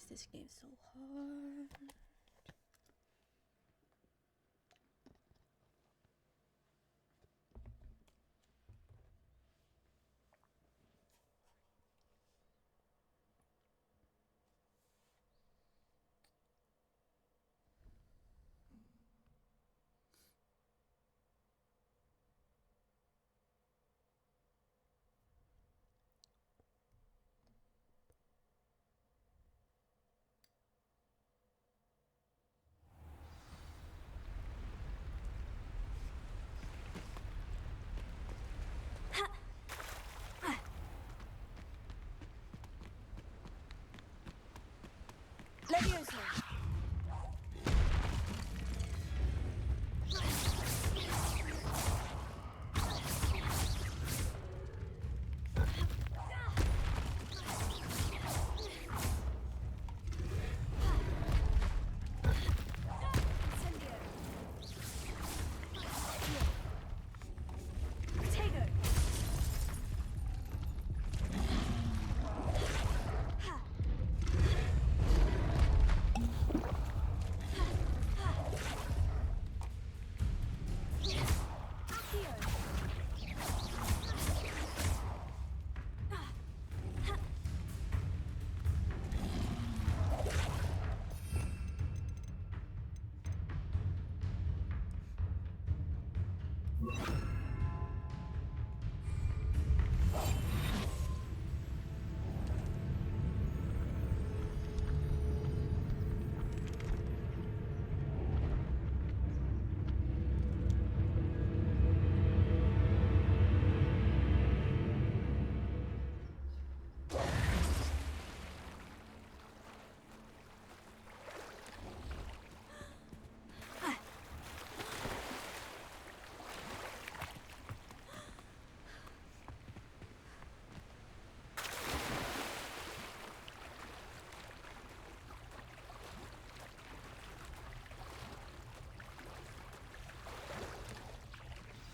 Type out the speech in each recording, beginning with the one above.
is this game so hard? Levioso!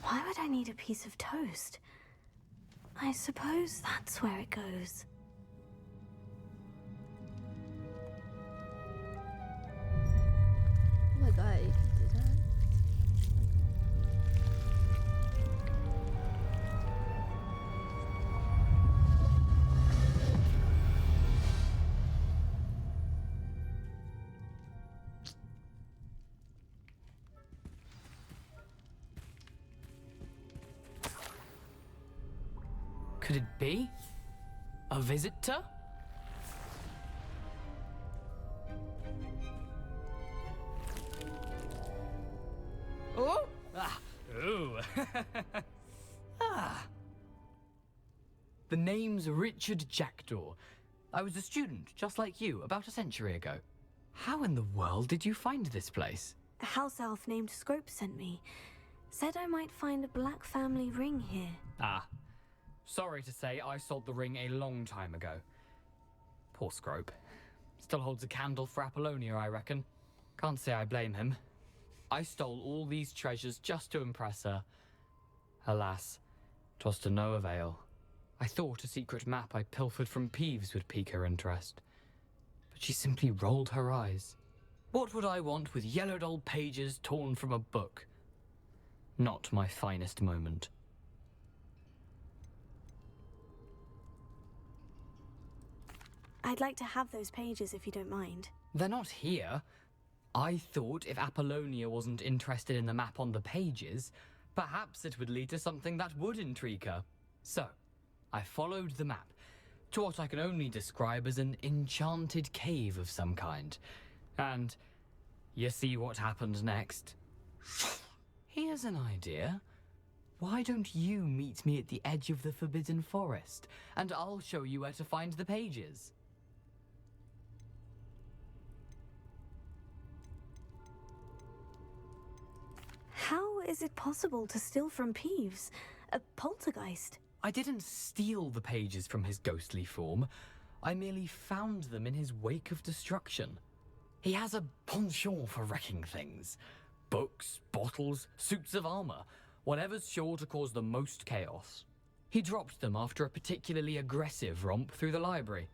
Why would I need a piece of toast? I suppose that's where it goes. Oh my god, you can do that? Could it be? A visitor? Oh! Ah! Ooh! Ah! The name's Richard Jackdaw. I was a student, just like you, about a century ago. How in the world did you find this place? A house elf named Scrope sent me. Said I might find a black family ring here. Ah. Sorry to say, I sold the ring a long time ago. Poor Scrope. Still holds a candle for Apollonia, I reckon. Can't say I blame him. I stole all these treasures just to impress her. Alas, 'twas to no avail. I thought a secret map I pilfered from Peeves would pique her interest. But she simply rolled her eyes. What would I want with yellowed old pages torn from a book? Not my finest moment. I'd like to have those pages if you don't mind. They're not here. I thought if Apollonia wasn't interested in the map on the pages, perhaps it would lead to something that would intrigue her. So, I followed the map to what I can only describe as an enchanted cave of some kind. And you see what happened next? Here's an idea. Why don't you meet me at the edge of the Forbidden Forest, and I'll show you where to find the pages. How is it possible to steal from Peeves? A poltergeist? I didn't steal the pages from his ghostly form. I merely found them in his wake of destruction. He has a penchant for wrecking things. Books, bottles, suits of armor, whatever's sure to cause the most chaos. He dropped them after a particularly aggressive romp through the library.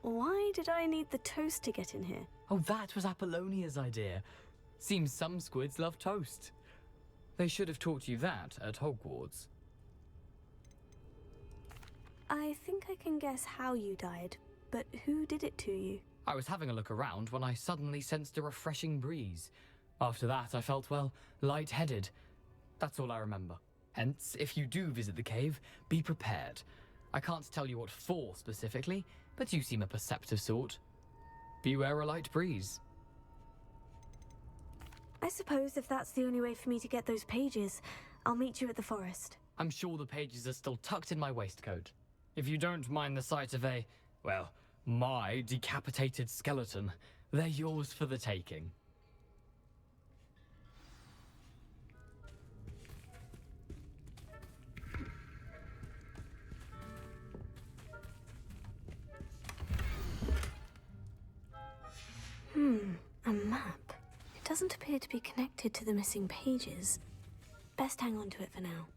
Why did I need the toast to get in here? Oh, that was Apollonia's idea. Seems some squids love toast. They should have taught you that at Hogwarts. I think I can guess how you died, but who did it to you? I was having a look around when I suddenly sensed a refreshing breeze. After that, I felt, well, lightheaded. That's all I remember. Hence, if you do visit the cave, be prepared. I can't tell you what for specifically, but you seem a perceptive sort. Beware a light breeze. I suppose if that's the only way for me to get those pages, I'll meet you at the forest. I'm sure the pages are still tucked in my waistcoat. If you don't mind the sight of a, well, my decapitated skeleton, they're yours for the taking. A map. It doesn't appear to be connected to the missing pages. Best hang on to it for now.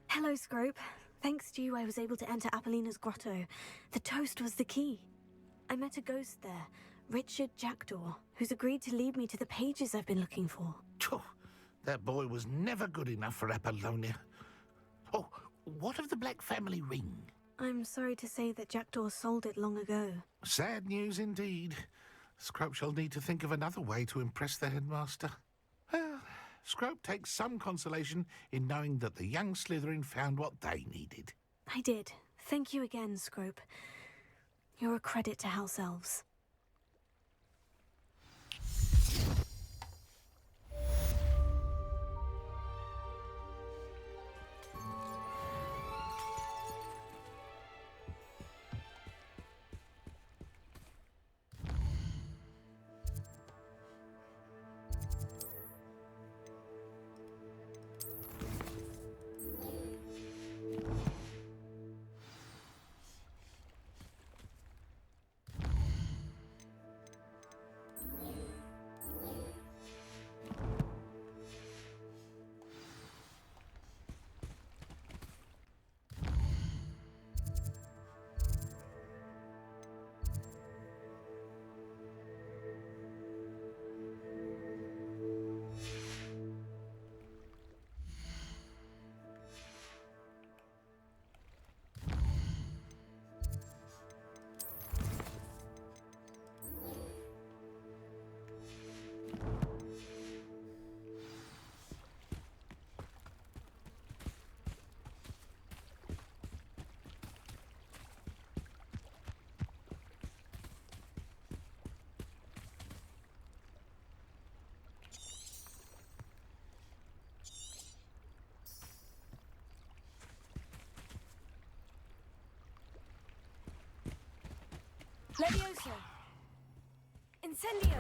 Hello, Scrope. Thanks to you, I was able to enter Apollina's grotto. The toast was the key. I met a ghost there, Richard Jackdaw, who's agreed to lead me to the pages I've been looking for. Phew, that boy was never good enough for Apollonia. Oh, what of the Black family ring? I'm sorry to say that Jackdaw sold it long ago. Sad news indeed. Scrope shall need to think of another way to impress the headmaster. Well, Scrope takes some consolation in knowing that the young Slytherin found what they needed. I did. Thank you again, Scrope. You're a credit to House Elves. Levioso! Incendio!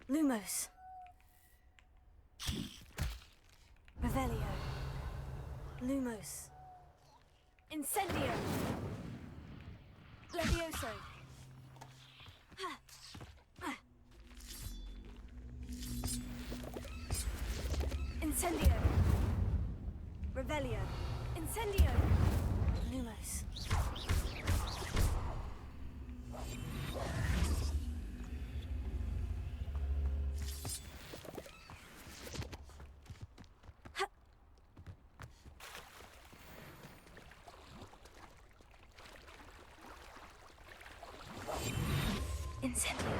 Lumos. Revelio. Lumos. Incendio. Levioso. Incendio. Revelio. Incendio. Lumos. Incendio.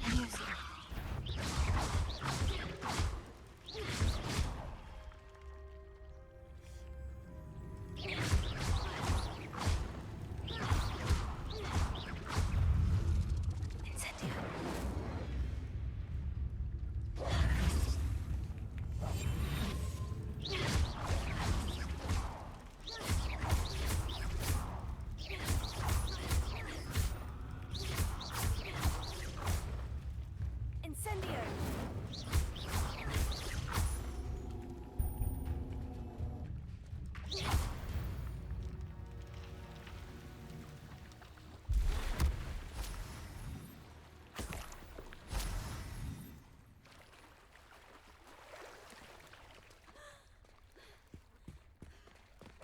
Levioso. Incendio!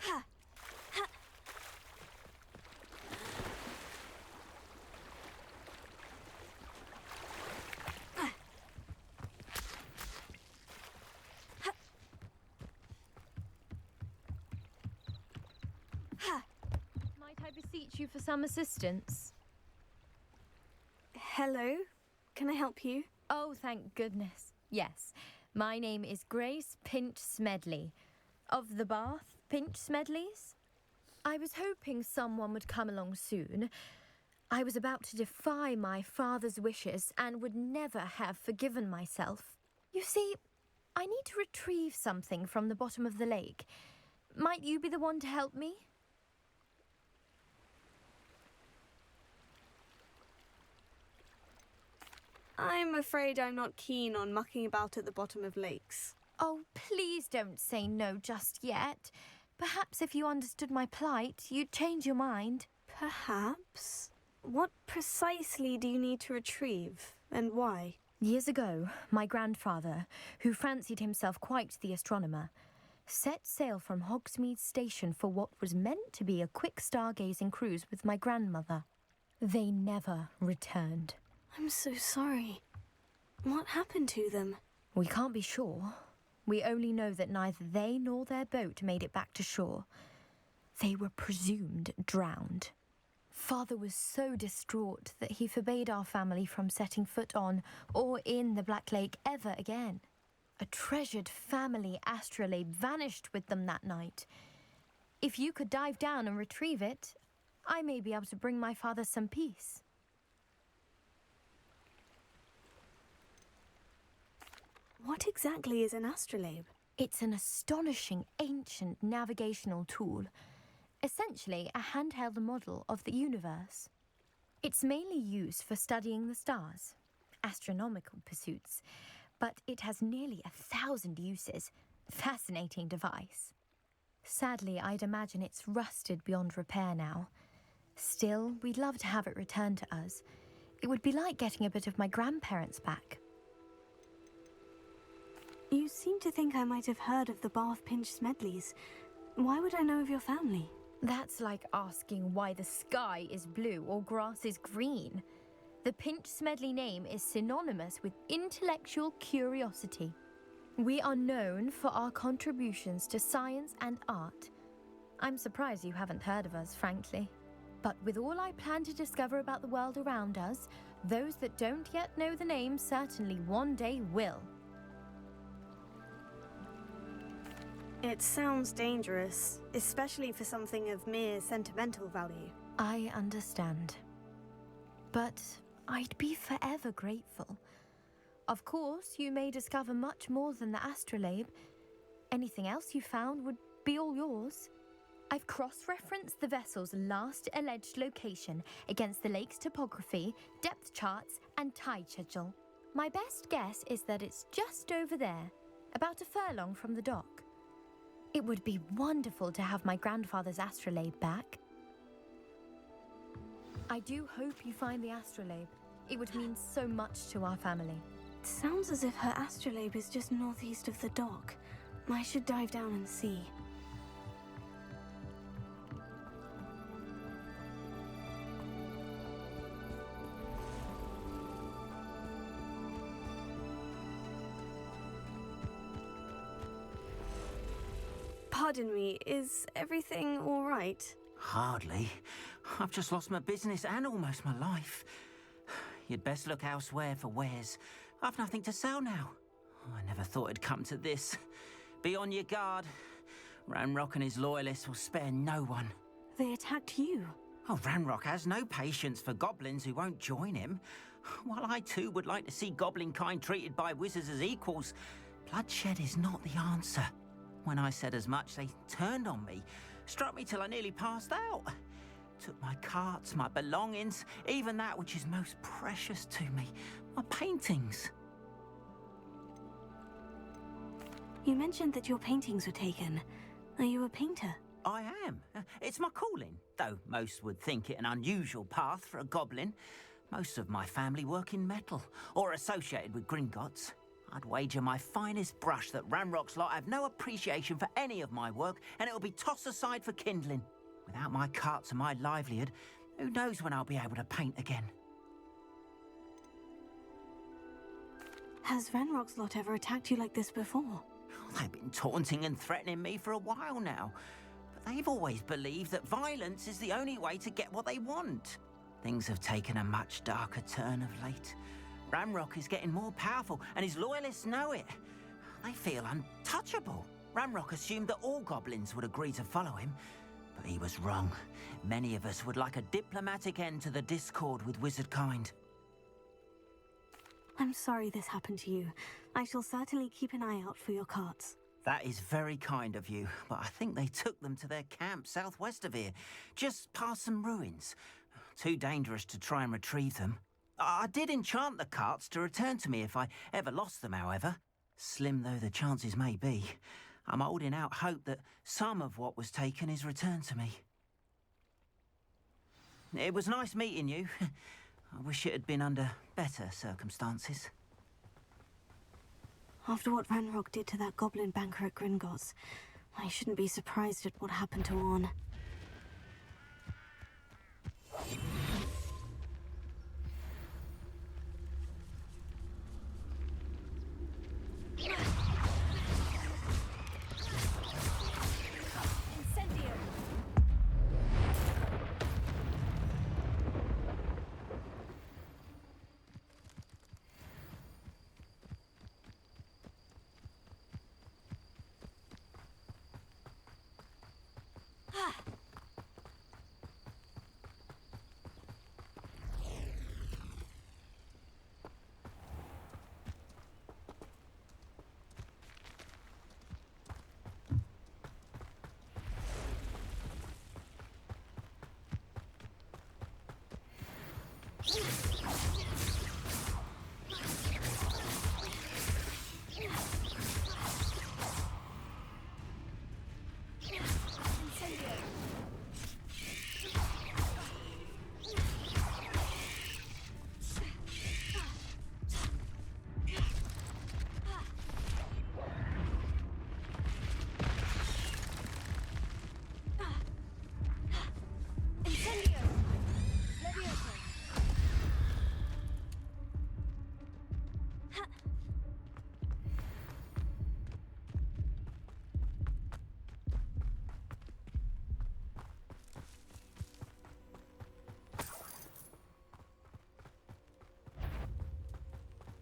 Ha! Ha! Might I beseech you for some assistance? Hello? Can I help you? Oh, thank goodness. Yes. My name is Grace Pinch Smedley. Of the Bath Pinch Smedleys? I was hoping someone would come along soon. I was about to defy my father's wishes and would never have forgiven myself. You see, I need to retrieve something from the bottom of the lake. Might you be the one to help me? I'm afraid I'm not keen on mucking about at the bottom of lakes. Oh, please don't say no just yet. Perhaps if you understood my plight, you'd change your mind. Perhaps? What precisely do you need to retrieve, and why? Years ago, my grandfather, who fancied himself quite the astronomer, set sail from Hogsmeade Station for what was meant to be a quick stargazing cruise with my grandmother. They never returned. I'm so sorry. What happened to them? We can't be sure. We only know that neither they nor their boat made it back to shore. They were presumed drowned. Father was so distraught that he forbade our family from setting foot on or in the Black Lake ever again. A treasured family astrolabe vanished with them that night. If you could dive down and retrieve it, I may be able to bring my father some peace. What exactly is an astrolabe? It's an astonishing ancient navigational tool, essentially a handheld model of the universe. It's mainly used for studying the stars, astronomical pursuits, but it has nearly 1,000 uses. Fascinating device. Sadly, I'd imagine it's rusted beyond repair now. Still, we'd love to have it returned to us. It would be like getting a bit of my grandparents back. You seem to think I might have heard of the Bath Pinch Smedleys. Why would I know of your family? That's like asking why the sky is blue or grass is green. The Pinch Smedley name is synonymous with intellectual curiosity. We are known for our contributions to science and art. I'm surprised you haven't heard of us, frankly. But with all I plan to discover about the world around us, those that don't yet know the name certainly one day will. It sounds dangerous, especially for something of mere sentimental value. I understand. But I'd be forever grateful. Of course, you may discover much more than the astrolabe. Anything else you found would be all yours. I've cross-referenced the vessel's last alleged location against the lake's topography, depth charts, and tide schedule. My best guess is that it's just over there, about a furlong from the dock. It would be wonderful to have my grandfather's astrolabe back. I do hope you find the astrolabe. It would mean so much to our family. Sounds as if her astrolabe is just northeast of the dock. I should dive down and see. Pardon me, is everything all right? Hardly. I've just lost my business and almost my life. You'd best look elsewhere for wares. I've nothing to sell now. I never thought it'd come to this. Be on your guard. Ranrock and his loyalists will spare no one. They attacked you. Oh, Ranrock has no patience for goblins who won't join him. While I too would like to see goblin kind treated by wizards as equals, bloodshed is not the answer. When I said as much, they turned on me, struck me till I nearly passed out. Took my carts, my belongings, even that which is most precious to me, my paintings. You mentioned that your paintings were taken. Are you a painter? I am. It's my calling, though most would think it an unusual path for a goblin. Most of my family work in metal, or associated with Gringotts. I'd wager my finest brush that Ranrock's lot have no appreciation for any of my work, and it'll be tossed aside for kindling. Without my carts and my livelihood, who knows when I'll be able to paint again? Has Ranrock's lot ever attacked you like this before? They've been taunting and threatening me for a while now, but they've always believed that violence is the only way to get what they want. Things have taken a much darker turn of late. Ranrock is getting more powerful, and his loyalists know it. They feel untouchable. Ranrock assumed that all goblins would agree to follow him, but he was wrong. Many of us would like a diplomatic end to the discord with wizard kind. I'm sorry this happened to you. I shall certainly keep an eye out for your carts. That is very kind of you, but I think they took them to their camp southwest of here, just past some ruins. Too dangerous to try and retrieve them. I did enchant the carts to return to me if I ever lost them, however. Slim though the chances may be, I'm holding out hope that some of what was taken is returned to me. It was nice meeting you. I wish it had been under better circumstances. After what Ranrock did to that goblin banker at Gringotts, I shouldn't be surprised at what happened to Orn.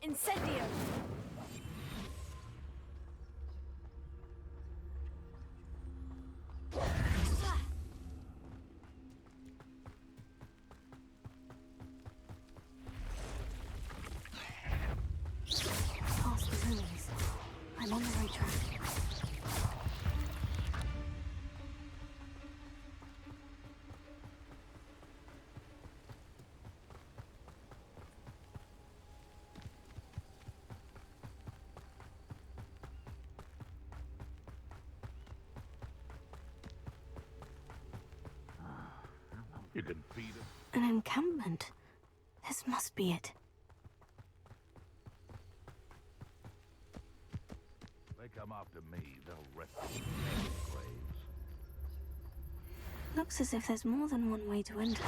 Incendio! Past the ruins. I'm on the right track. You can feed them. An encampment. This must be it. They come after me, they'll rest in their graves. Looks as if there's more than one way to enter.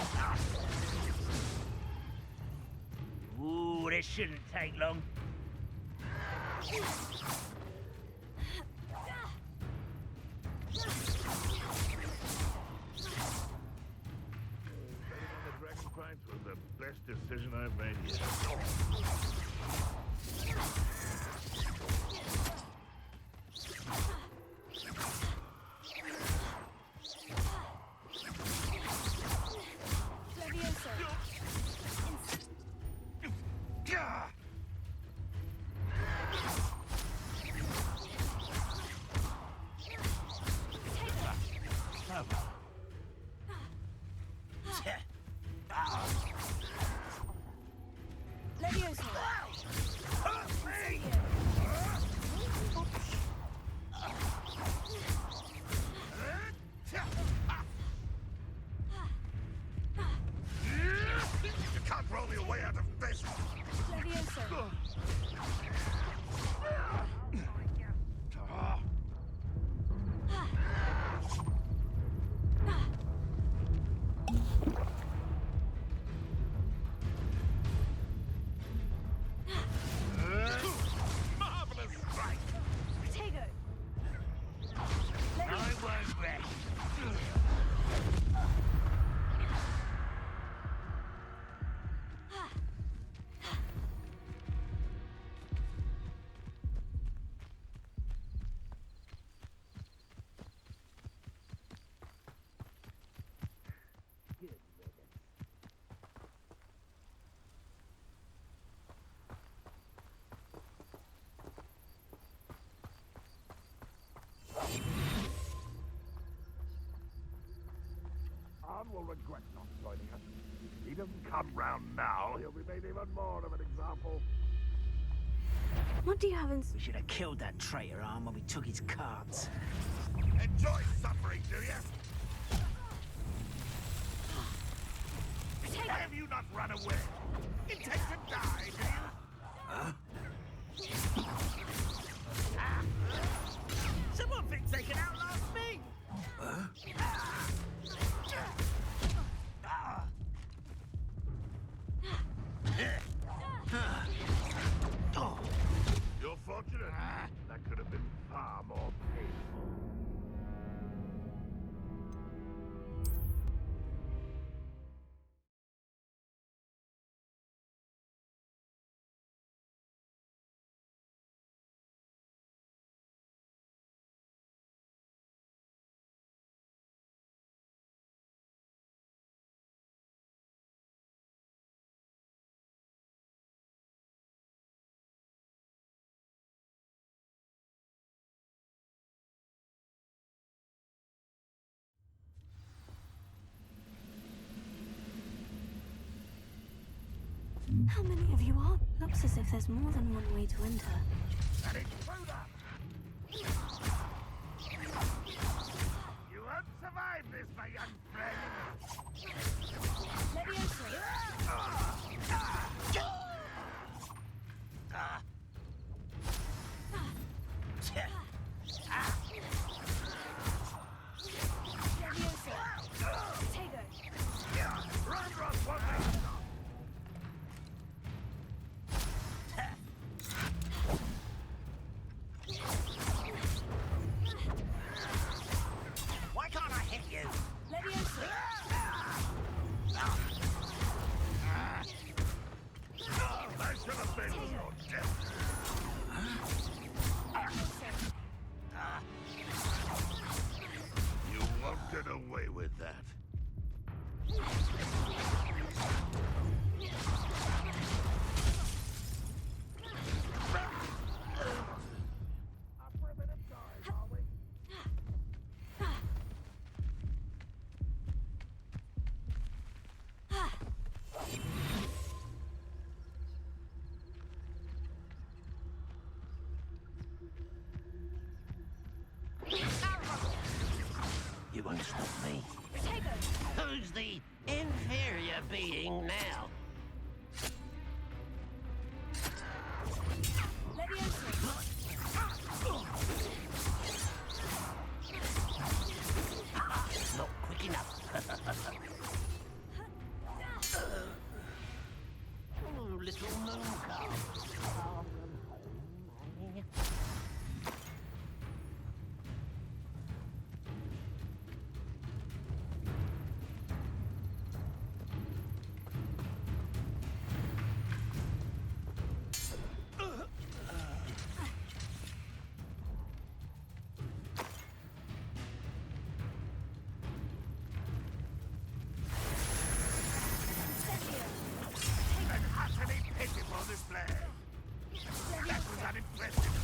Ooh, this shouldn't take long. Betting on the dragon fights was the best decision I've made yet. You can't roll me away out of this! Marvelous strike! I won't rest. Arn will regret not joining us. If he doesn't come round now, he'll be made even more of an example. What do you have in... We should have killed that traitor Arm when we took his cards. Enjoy suffering, do you? Why have you not run away? Intend to die, do you? Someone thinks they can outlast me. You're fortunate. That could have been far more painful. How many of you are? Looks as if there's more than one way to enter. An intruder! You won't survive this, my young friend! Why can't I hit you? I should have been your death. You won't get away with that. Up for a bit of time, are we? You won't stop me. Who's the inferior being now? Not quick enough. Oh, little moon calf. An utterly pitiful display. That was unimpressive.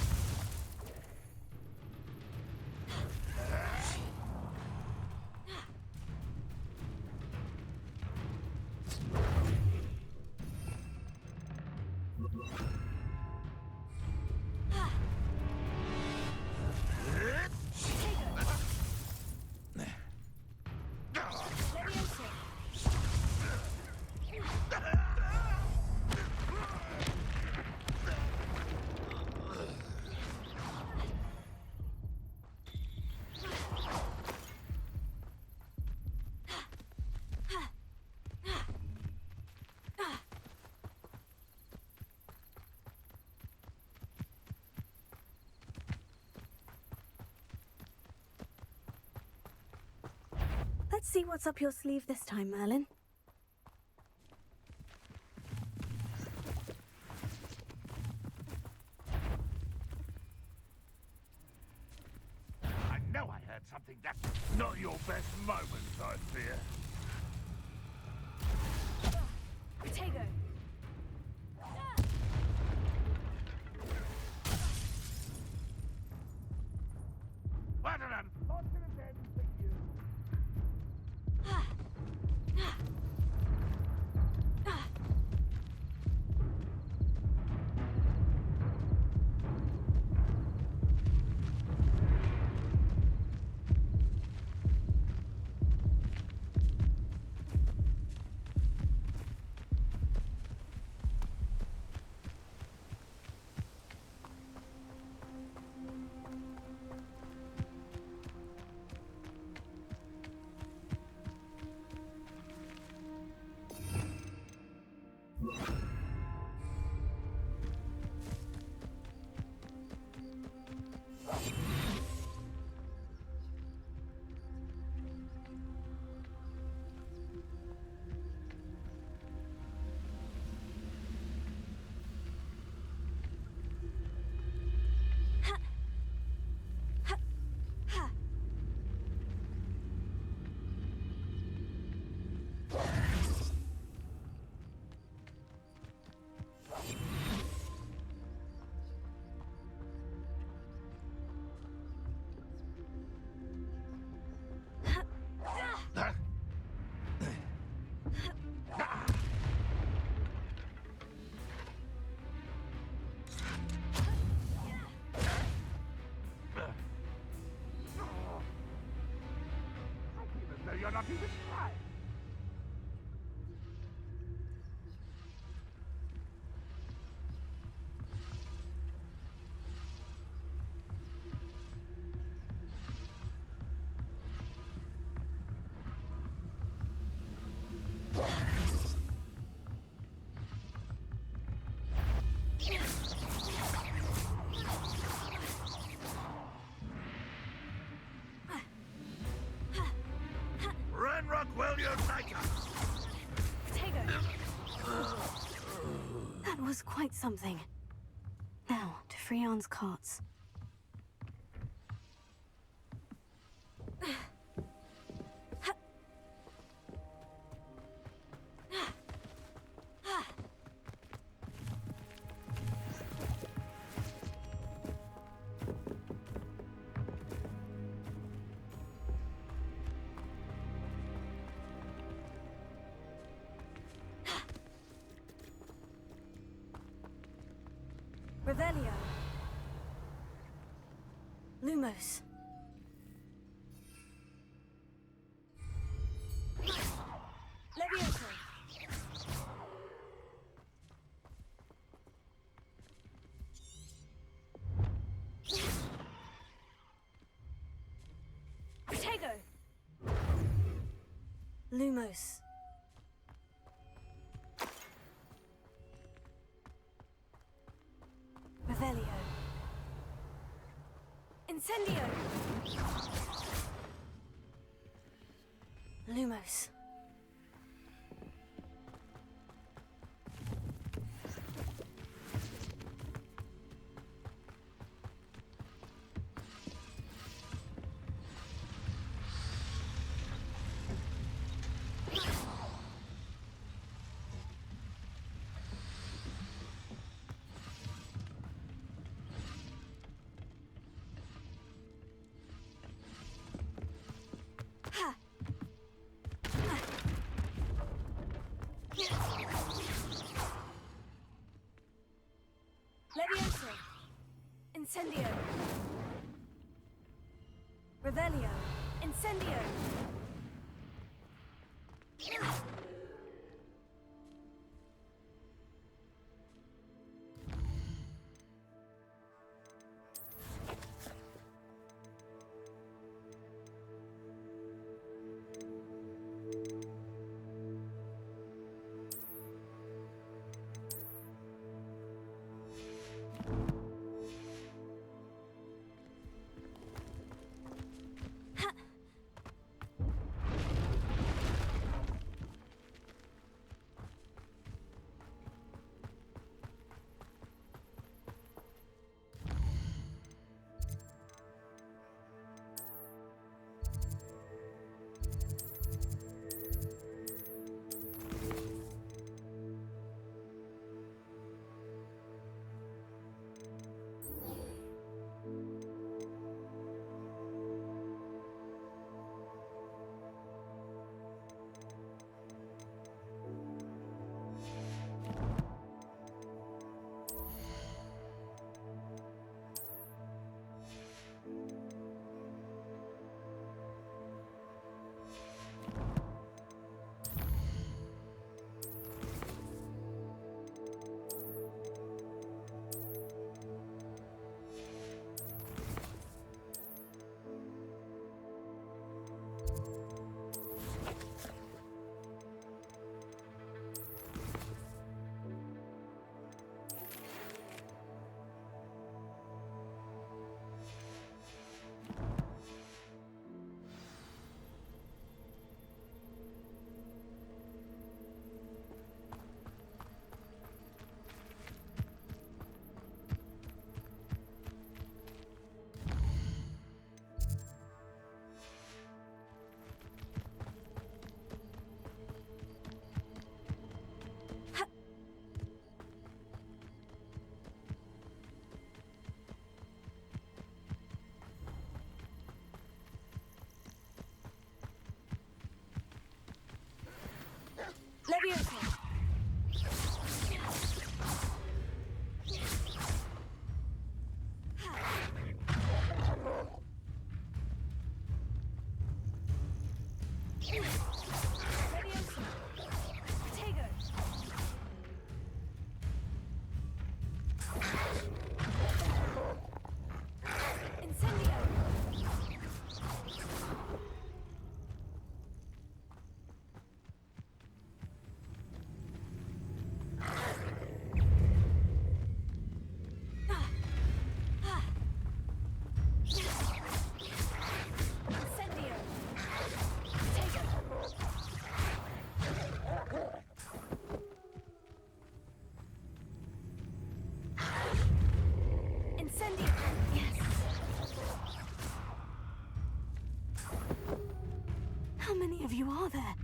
Let's see what's up your sleeve this time, Merlin. I know I heard something. That's not your best moment, I fear. What an unfortunate end for you. You're not even trying. Rockwell, you're like That was quite something. Now, to Freon's carts. Revelio. Lumos. Lumos. Revelio. Incendio! Lumos. Levioso. Incendio. Revelio. Incendio. Levioso. Levioso. Tego. Incendio. Incendio. Tego. Incendio. Yes. How many of you are there?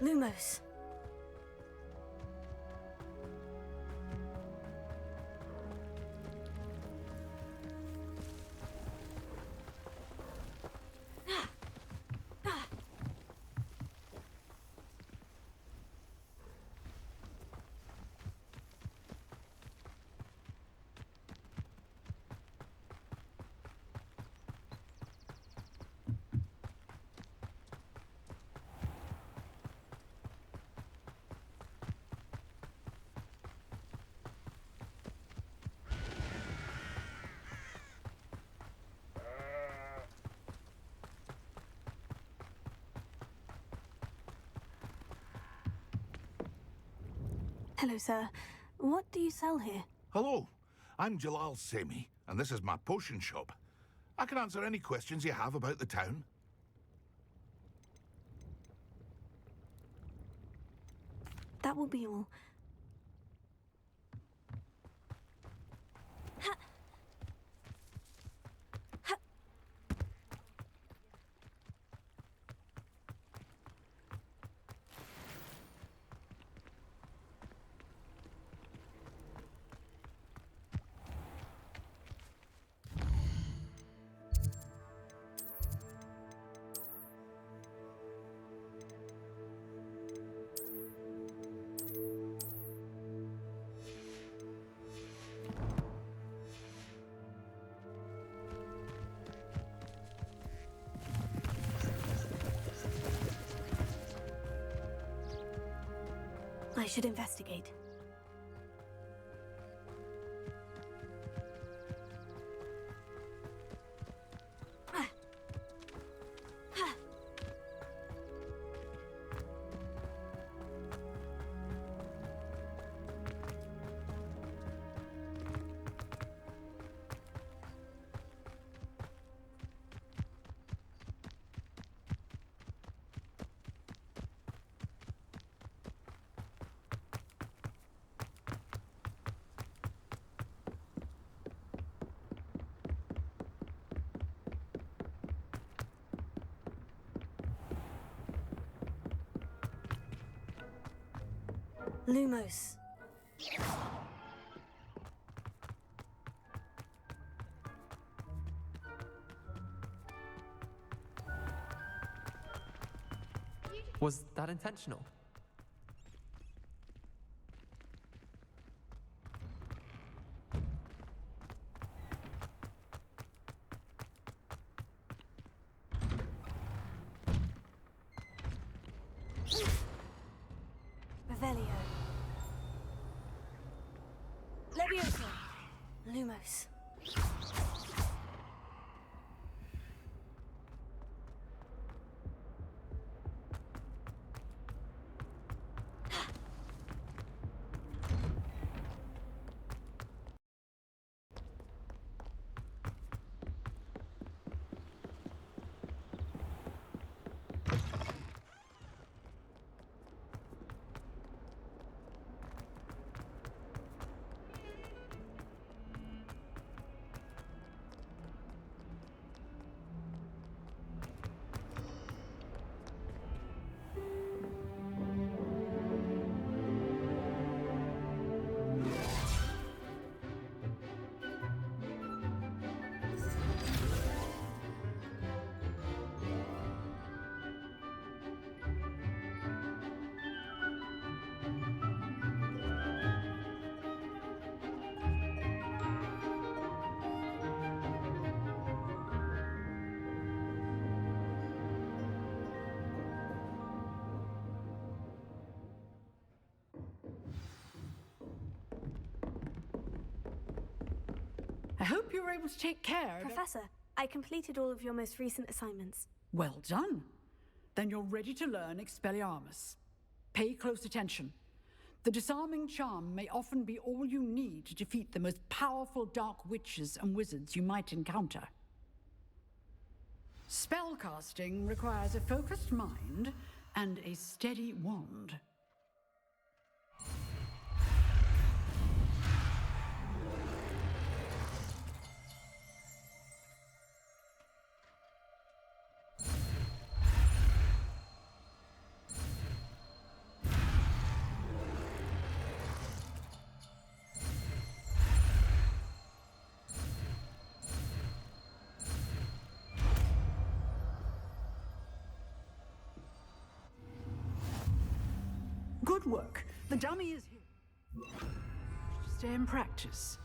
Lumos. Hello, sir. What do you sell here? Hello, I'm Jalal Semi, and this is my potion shop. I can answer any questions you have about the town. That will be all. I should investigate. Lumos. Was that intentional? Revelio. Levioso. Lumos. I hope you were able to take care of... Professor, I completed all of your most recent assignments. Well done. Then you're ready to learn Expelliarmus. Pay close attention. The disarming charm may often be all you need to defeat the most powerful dark witches and wizards you might encounter. Spellcasting requires a focused mind and a steady wand. Good work. The dummy is here. Stay in practice.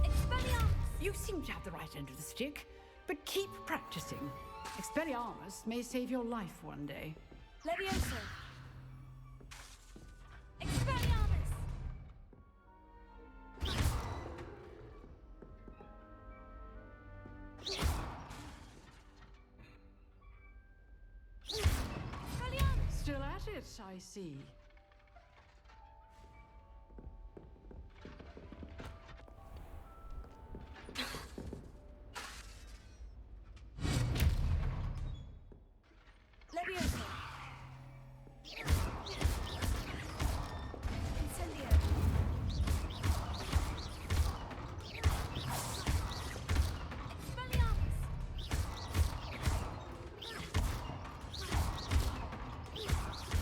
Expelliarmus! You seem to have the right end of the stick, but keep practicing. Expelliarmus may save your life one day. Levioso! Expelliarmus! Expelliarmus! Still at it, I see. Levioso! Incendio! Expelliarmus!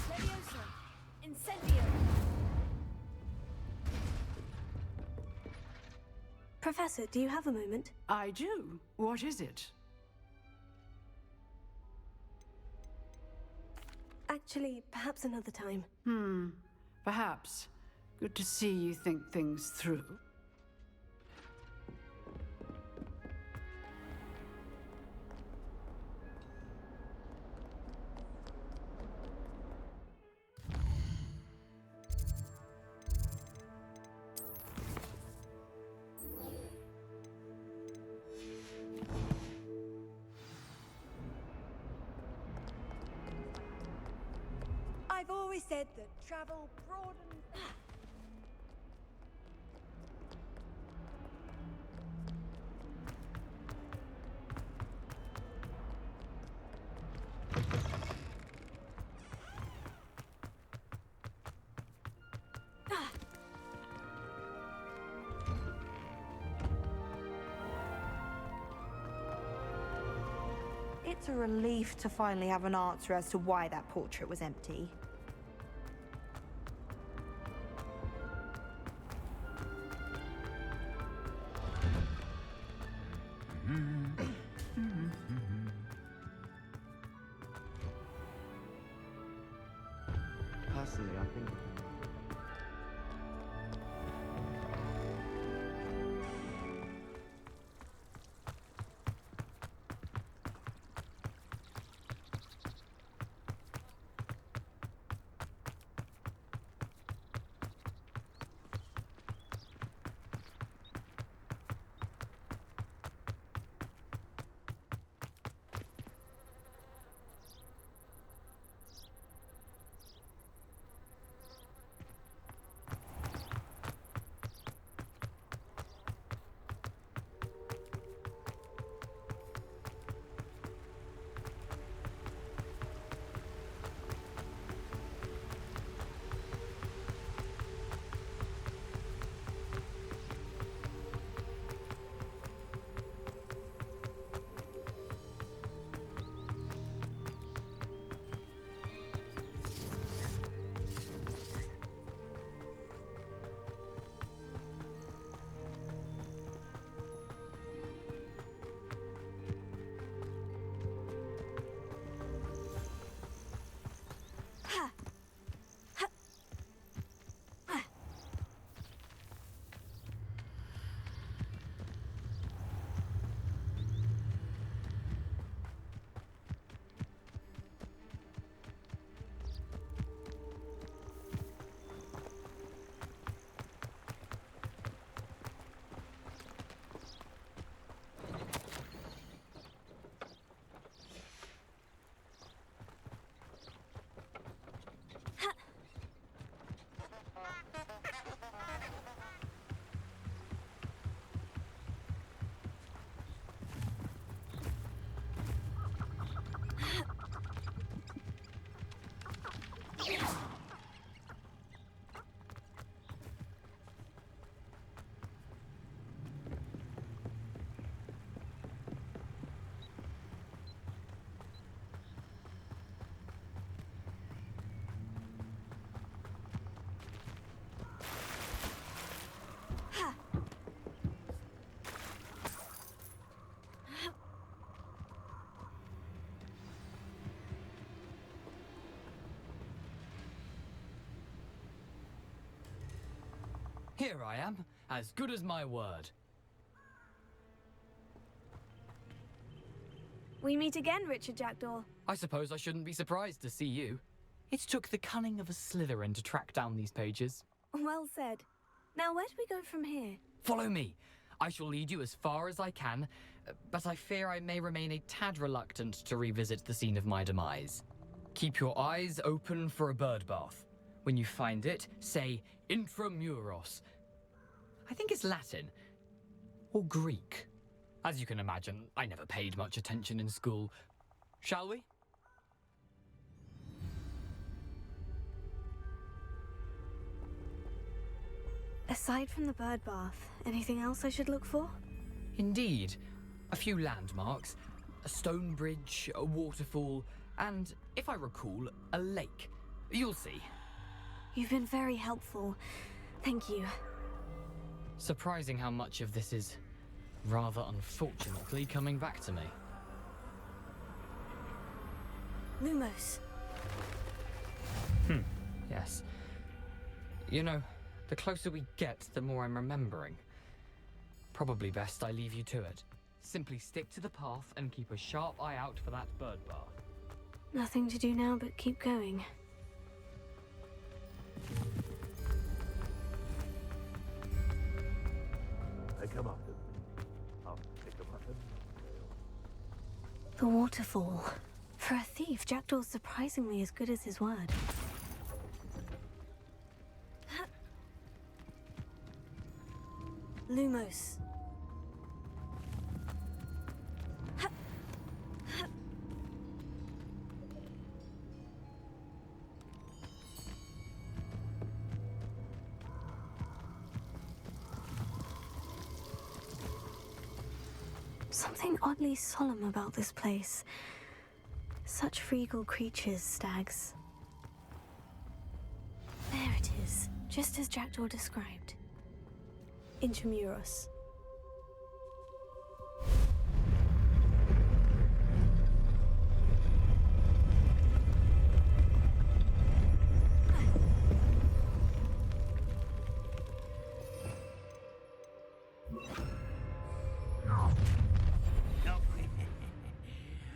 Levioso! Incendio! Professor, do you have a moment? I do. What is it? Actually, perhaps another time. Perhaps. Good to see you think things through. I've always said that travel broadens. It's a relief to finally have an answer as to why that portrait was empty. Personally, I think Here I am, as good as my word. We meet again, Richard Jackdaw. I suppose I shouldn't be surprised to see you. It took the cunning of a Slytherin to track down these pages. Well said. Now, where do we go from here? Follow me. I shall lead you as far as I can, but I fear I may remain a tad reluctant to revisit the scene of my demise. Keep your eyes open for a bird bath. When you find it, say intramuros. I think it's Latin. Or Greek. As you can imagine, I never paid much attention in school. Shall we? Aside from the bird bath, anything else I should look for? Indeed. A few landmarks, a stone bridge, a waterfall, and, if I recall, a lake. You'll see. You've been very helpful. Thank you. Surprising how much of this is, rather unfortunately, coming back to me. Lumos. Yes. You know, the closer we get, the more I'm remembering. Probably best I leave you to it. Simply stick to the path and keep a sharp eye out for that bird bath. Nothing to do now but keep going. Take him up. I'll take him up. The waterfall. For a thief, Jackdaw's surprisingly as good as his word. Lumos. Something oddly solemn about this place. Such regal creatures, stags. There it is, just as Jackdaw described. Intramuros.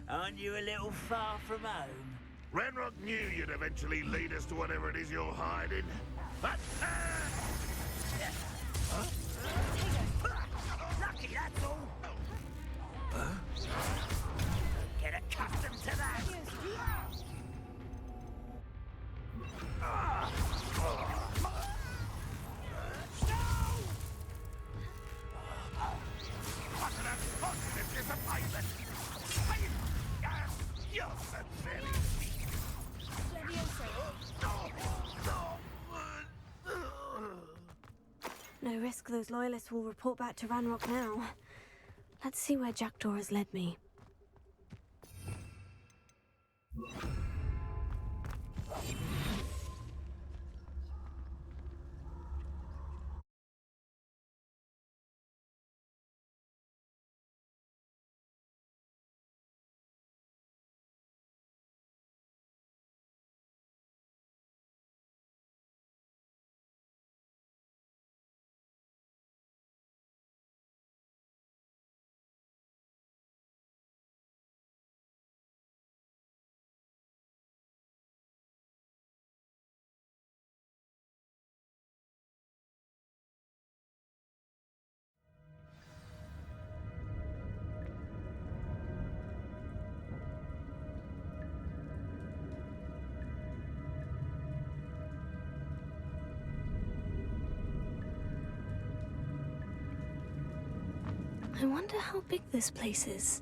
Aren't you a little far from home? Ranrock knew you'd eventually lead us to whatever it is you're hiding. But, Lucky, that's all. Get accustomed to that. No risk those loyalists will report back to Ranrock now. Let's see where Jackdaw has led me. I wonder how big this place is.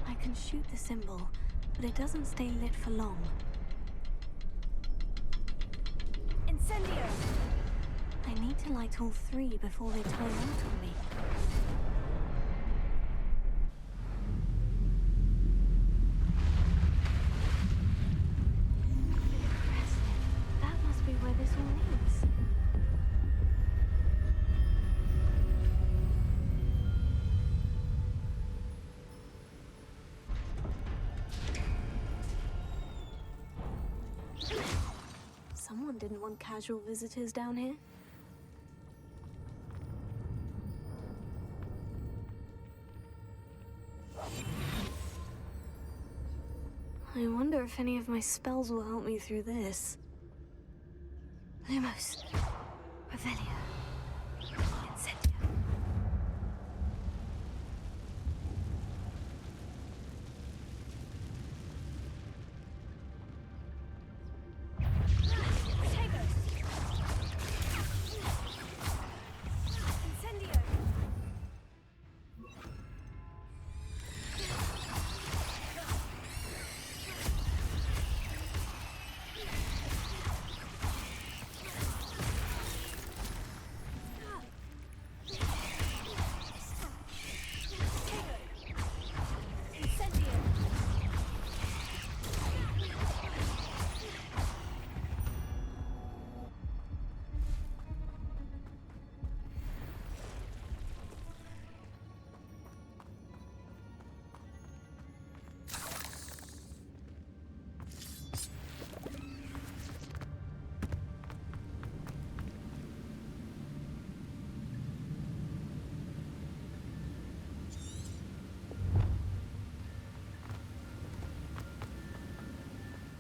I can shoot the symbol, but it doesn't stay lit for long. Incendio! I need to light all three before they time out on me. Impressive. That must be where this all leads. Charm didn't want casual visitors down here. I wonder if any of my spells will help me through this. Lumos. Revelio. Incendio.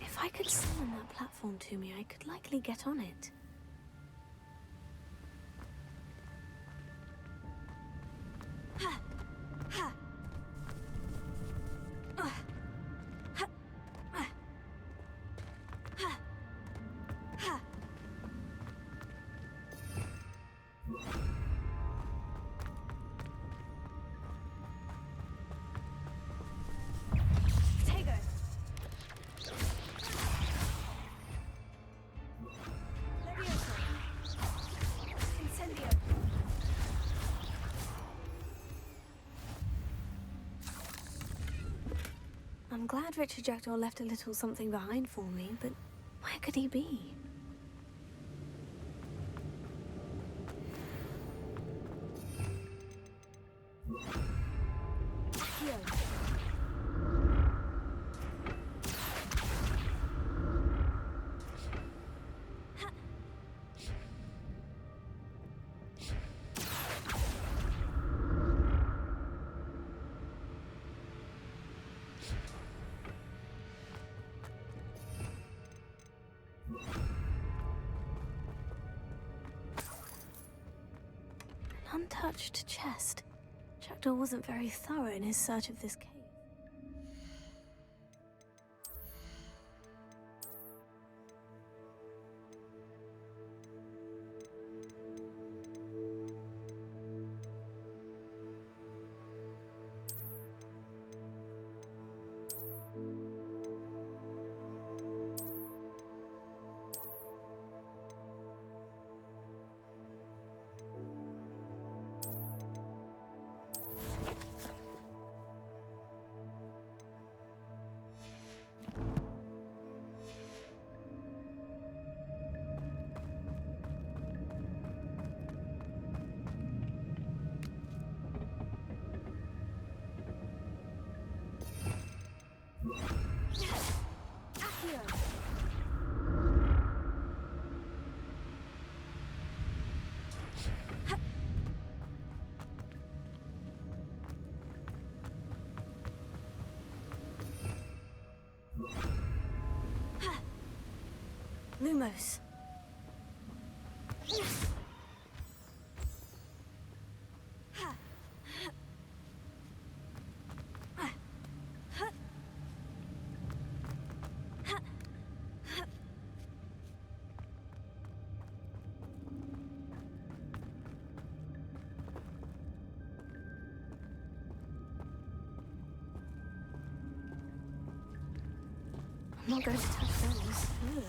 If I could summon that platform to me, I could likely get on it. I'm glad Richard Jackdaw left a little something behind for me, but where could he be? Untouched chest. Jackdaw wasn't very thorough in his search of this cave. Lumos. I'm not going to touch those. Ugh.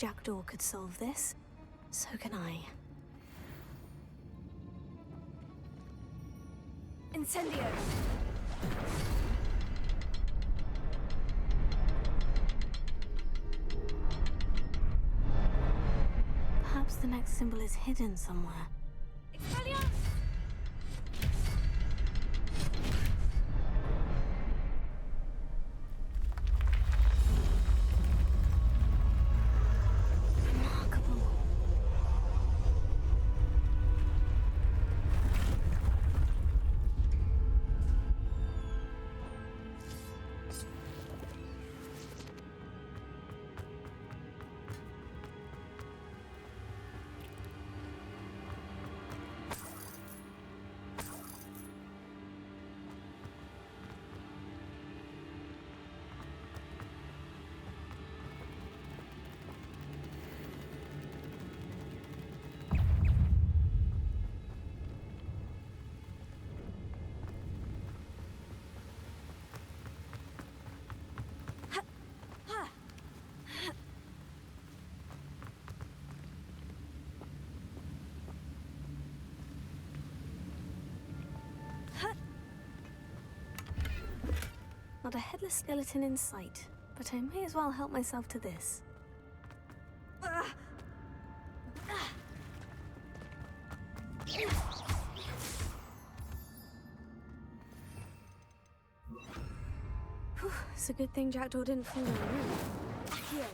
Jackdaw could solve this, so can I. Incendio! Perhaps the next symbol is hidden somewhere. Expelliarmus! Remarkable. Not a headless skeleton in sight, but I may as well help myself to this. Whew, it's a good thing Jackdaw didn't fall down. Accio.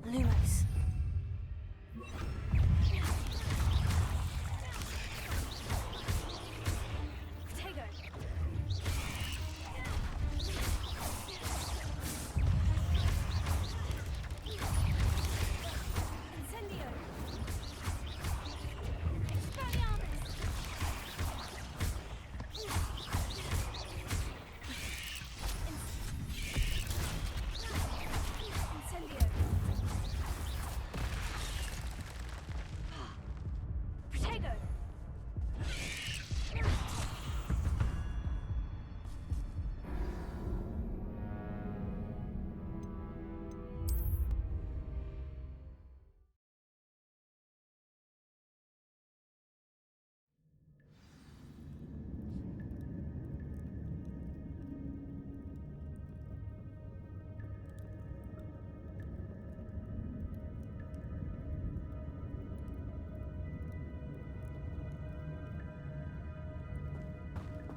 Lumos. Potato! Incendio! Expelliarmus! Incendio! Potato!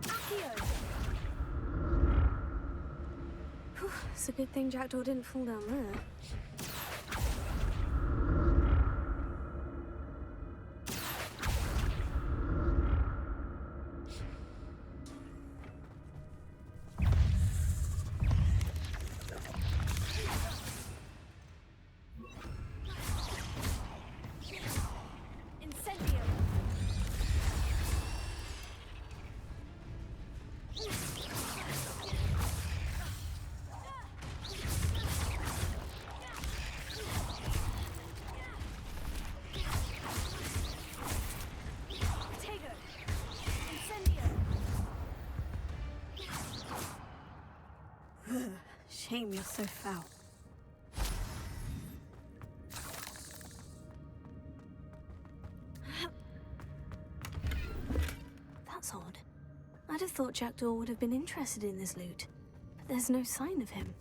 Accio! Whew, it's a good thing Jackdaw didn't fall down there. Incendio! Potato! Incendio! Shame you're so foul. That's odd. I'd have thought Jackdaw would have been interested in this loot, but there's no sign of him.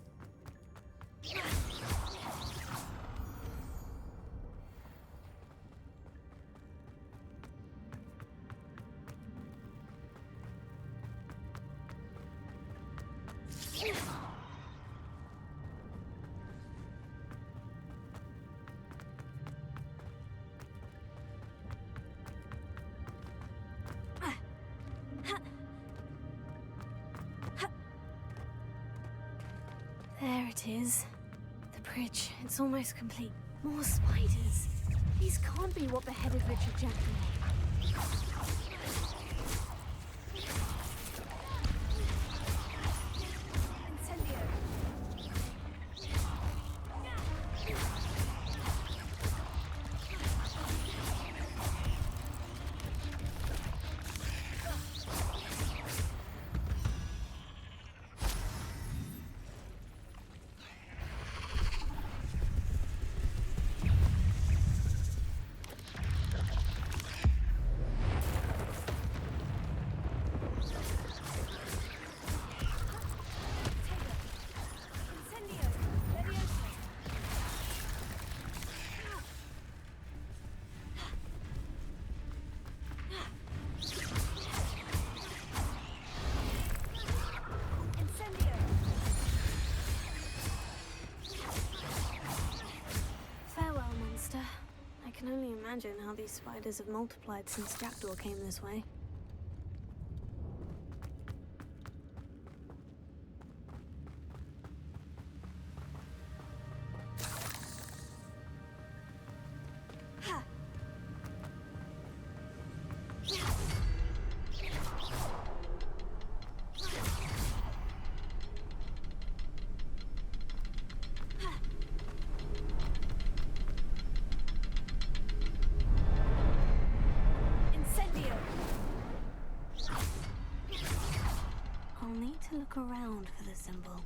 There it is. The bridge. It's almost complete. More spiders. These can't be what beheaded Richard Jackdaw. Incendio! imagine how these spiders have multiplied since Jackdaw came this way. I'll need to look around for the symbol.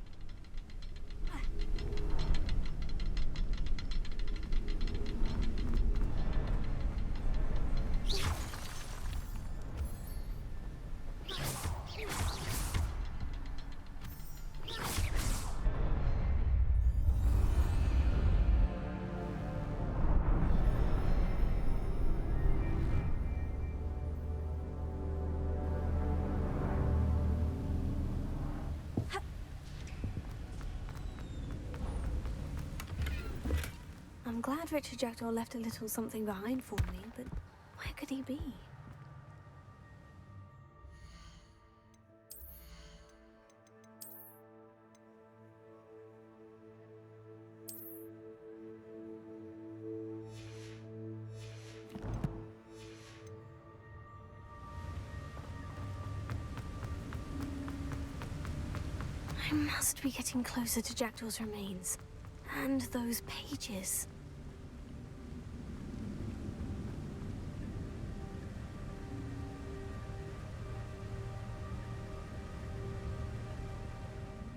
I'm glad Richard Jackdaw left a little something behind for me, but where could he be? I must be getting closer to Jackdaw's remains. And those pages.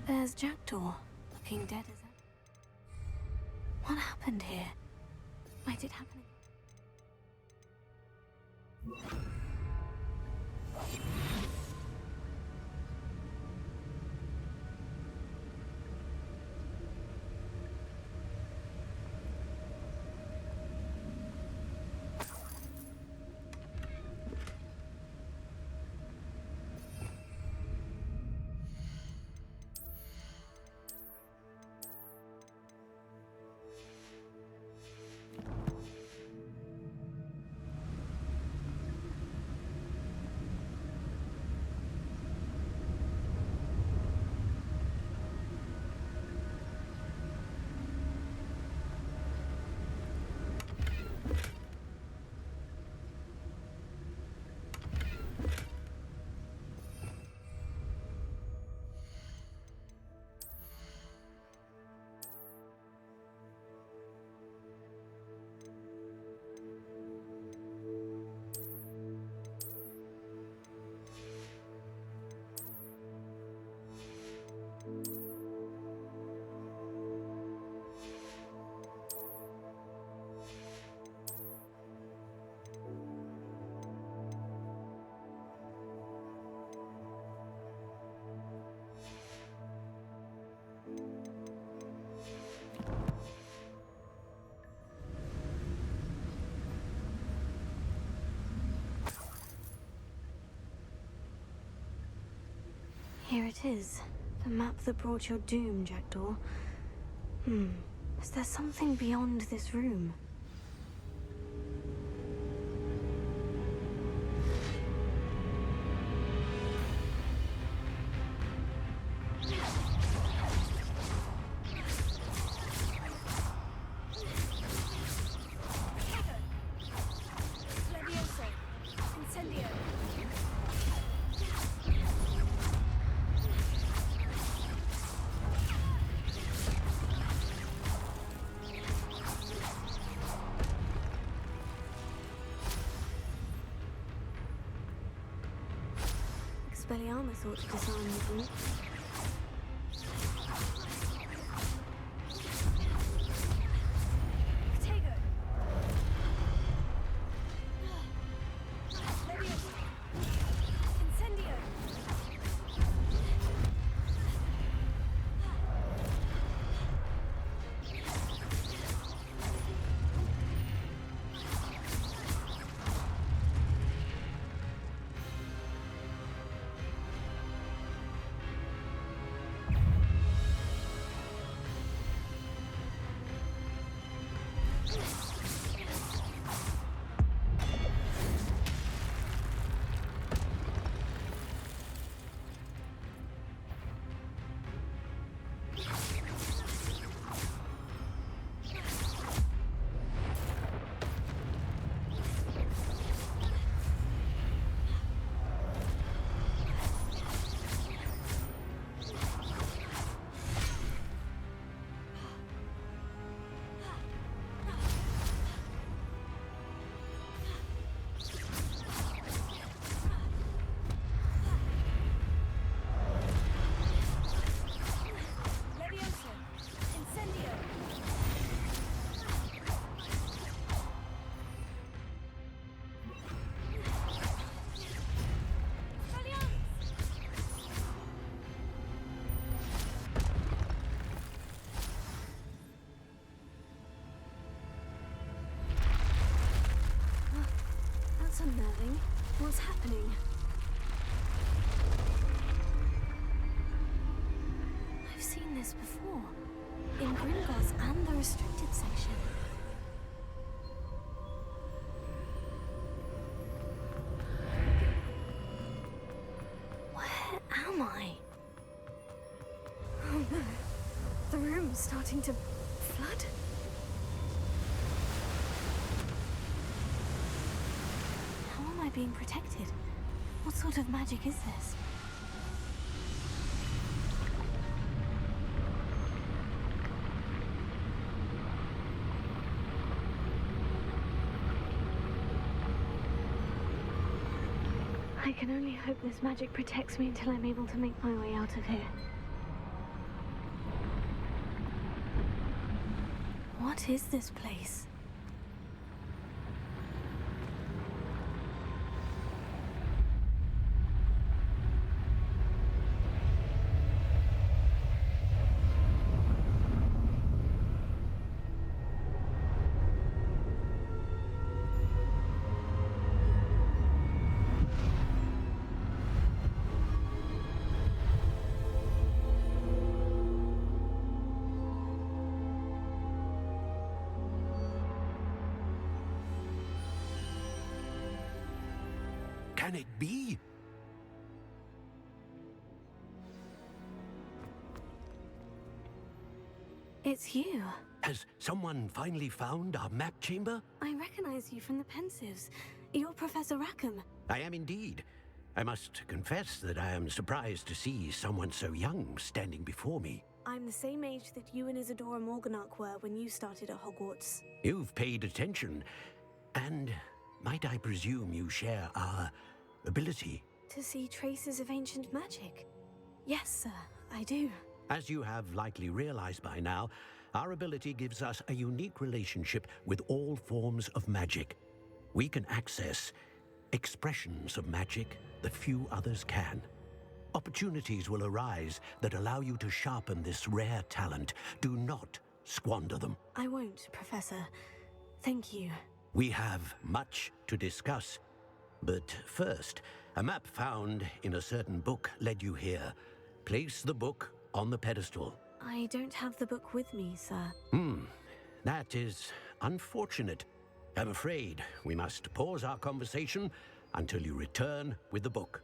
There's Jackdaw, looking dead as ever. What happened here? Might it happen again? Here it is. The map that brought your doom, Jackdaw. Is there something beyond this room? Expelliarmus thought to disarm the group. What's happening? I've seen this before. In Gringotts and the restricted section. Where am I? Oh no. The room's starting to flood. How am I being protected? What sort of magic is this? I can only hope this magic protects me until I'm able to make my way out of here. What is this place? Can it be? It's you. Has someone finally found our map chamber? I recognize you from the Pensives. You're Professor Rackham. I am indeed. I must confess that I am surprised to see someone so young standing before me. I'm the same age that you and Isadora Morganach were when you started at Hogwarts. You've paid attention, and might I presume you share our ability? To see traces of ancient magic? Yes, sir, I do. As you have likely realized by now, our ability gives us a unique relationship with all forms of magic. We can access expressions of magic that few others can. Opportunities will arise that allow you to sharpen this rare talent. Do not squander them. I won't, Professor. Thank you. We have much to discuss. But first, a map found in a certain book led you here. Place the book on the pedestal. I don't have the book with me, sir. That is unfortunate. I'm afraid we must pause our conversation until you return with the book.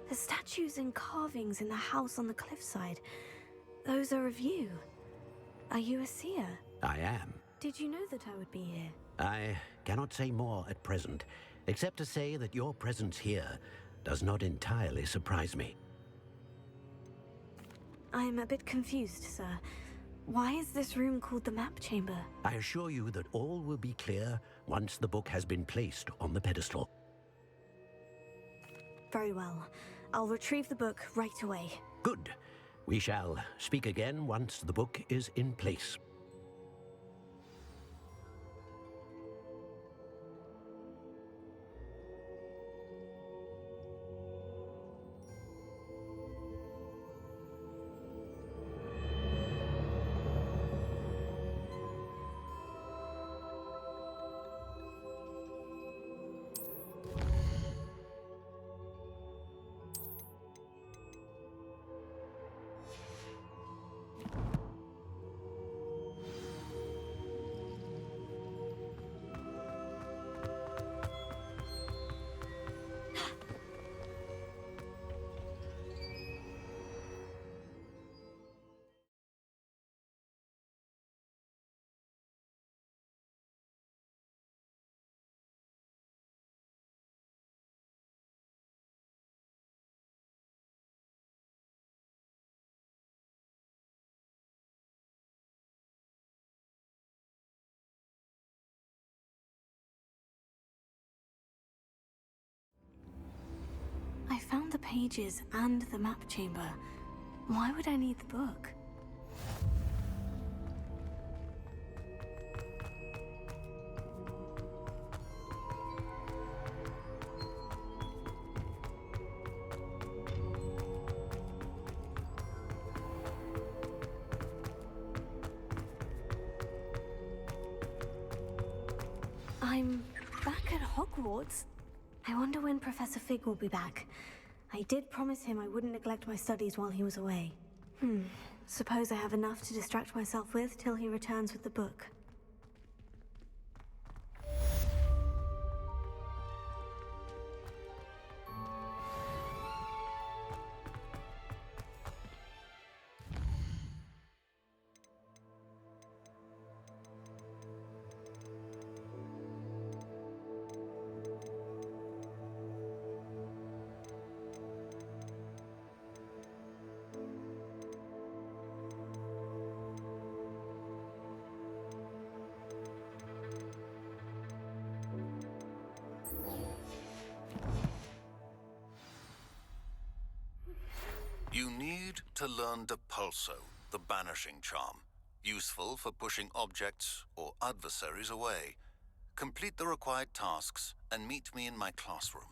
The statues and carvings in the house on the cliffside, those are of you. Are you a seer? I am. Did you know that I would be here? I cannot say more at present, except to say that your presence here does not entirely surprise me. I'm a bit confused, sir. Why is this room called the map chamber? I assure you that all will be clear once the book has been placed on the pedestal. Very well. I'll retrieve the book right away. Good. We shall speak again once the book is in place. I found the pages and the map chamber. Why would I need the book? Hogwarts? I wonder when Professor Fig will be back. I did promise him I wouldn't neglect my studies while he was away. Suppose I have enough to distract myself with till he returns with the book. You need to learn Depulso, the banishing charm. Useful for pushing objects or adversaries away. Complete the required tasks and meet me in my classroom.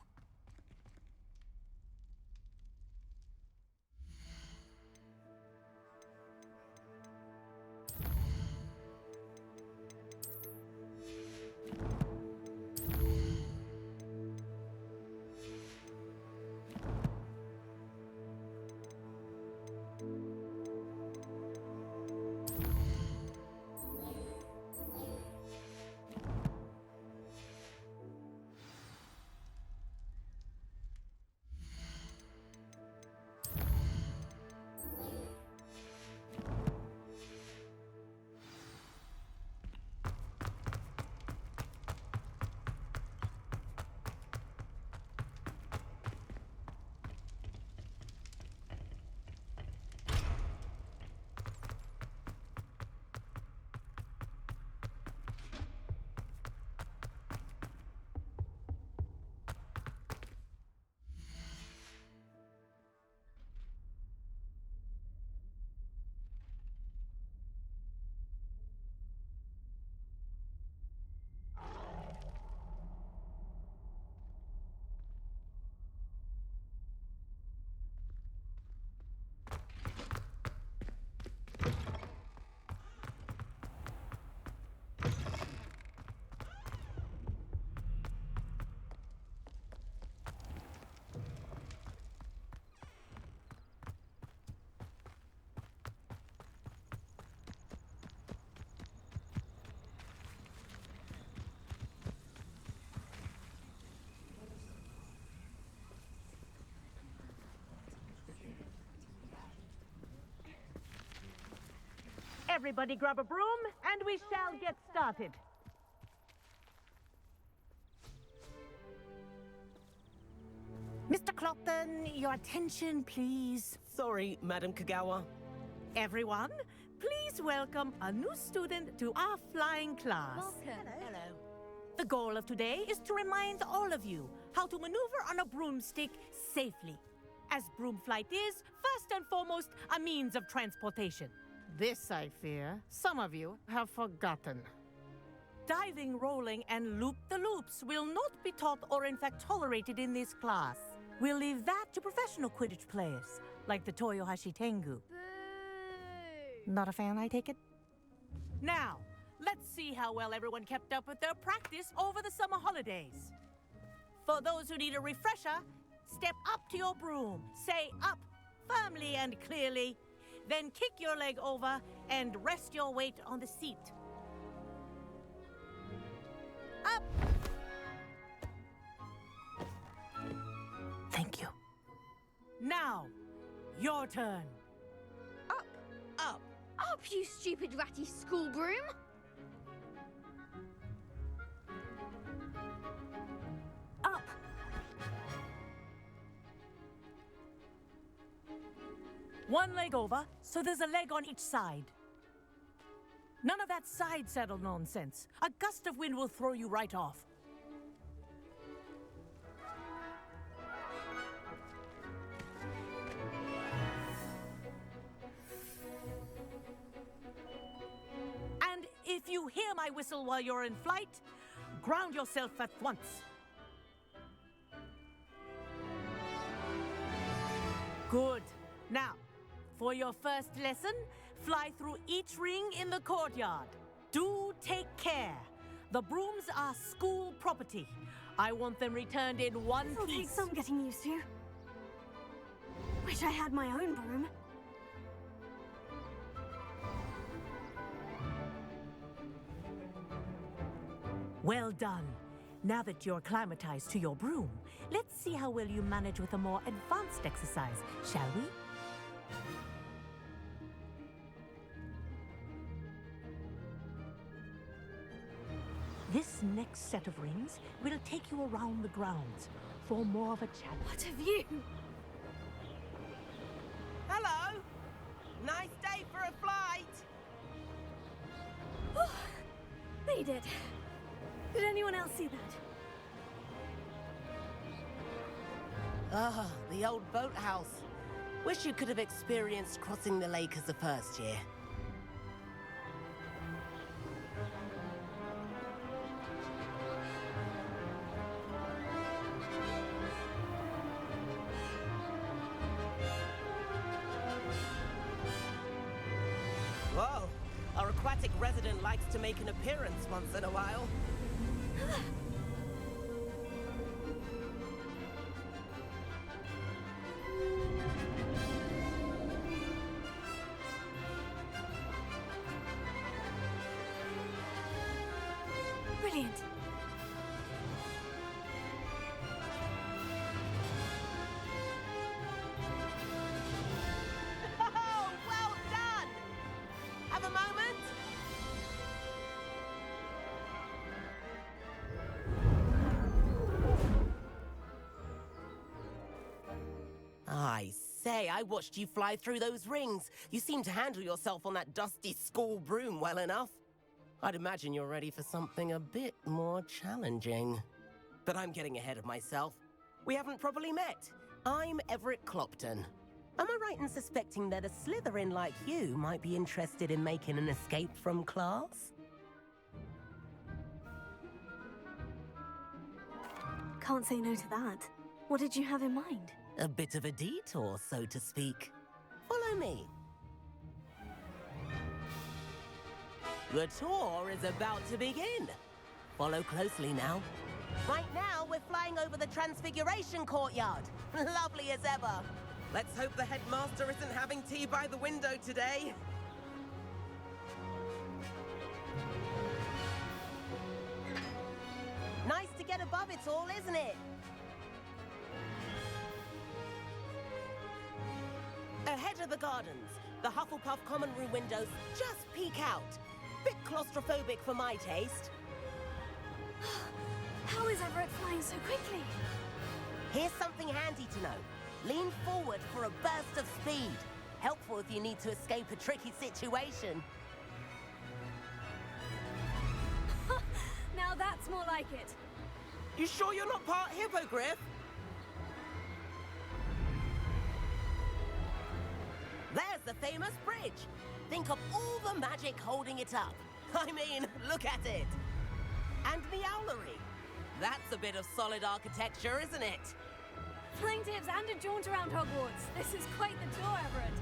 Everybody grab a broom, and we shall get started. Mr. Clopton, your attention, please. Sorry, Madam Kagawa. Everyone, please welcome a new student to our flying class. Welcome. Hello. The goal of today is to remind all of you how to maneuver on a broomstick safely, as broom flight is, first and foremost, a means of transportation. This, I fear, some of you have forgotten. Diving, rolling, and loop-the-loops will not be taught or in fact tolerated in this class. We'll leave that to professional Quidditch players, like the Toyohashi Tengu. Boo! Not a fan, I take it? Now, let's see how well everyone kept up with their practice over the summer holidays. For those who need a refresher, step up to your broom, say up firmly and clearly, then kick your leg over and rest your weight on the seat. Up! Thank you. Now, your turn. Up! Up! Up, you stupid ratty school broom! Up! One leg over, so there's a leg on each side. None of that side saddle nonsense. A gust of wind will throw you right off. And if you hear my whistle while you're in flight, ground yourself at once. Good. Now, for your first lesson, fly through each ring in the courtyard. Do take care. The brooms are school property. I want them returned in one This'll take piece. some getting used to. Wish I had my own broom. Well done. Now that you're acclimatized to your broom, let's see how well you manage with a more advanced exercise, shall we? This next set of rings will take you around the grounds for more of a challenge. What have you? Hello! Nice day for a flight! Oh, they did. Did anyone else see that? Ah, the old boathouse. Wish you could have experienced crossing the lake as a first year. Whoa, our aquatic resident likes to make an appearance once in a while. Brilliant. Oh, well done! Have a moment? I say, I watched you fly through those rings. You seem to handle yourself on that dusty school broom well enough. I'd imagine you're ready for something a bit more challenging. But I'm getting ahead of myself. We haven't properly met. I'm Everett Clopton. Am I right in suspecting that a Slytherin like you might be interested in making an escape from class? Can't say no to that. What did you have in mind? A bit of a detour, so to speak. Follow me. The tour is about to begin. Follow closely now. Right now, we're flying over the Transfiguration Courtyard. Lovely as ever. Let's hope the headmaster isn't having tea by the window today. Nice to get above it all, isn't it? Ahead of the gardens, the Hufflepuff common room windows just peek out. Bit claustrophobic for my taste. How is Everett flying so quickly? Here's something handy to know. Lean forward for a burst of speed. Helpful if you need to escape a tricky situation. Now that's more like it. You sure you're not part hippogriff? There's the famous bridge. Think of all the magic holding it up. I mean, look at it. And the owlery. That's a bit of solid architecture, isn't it? Flying tips and a jaunt around Hogwarts. This is quite the tour, Everett.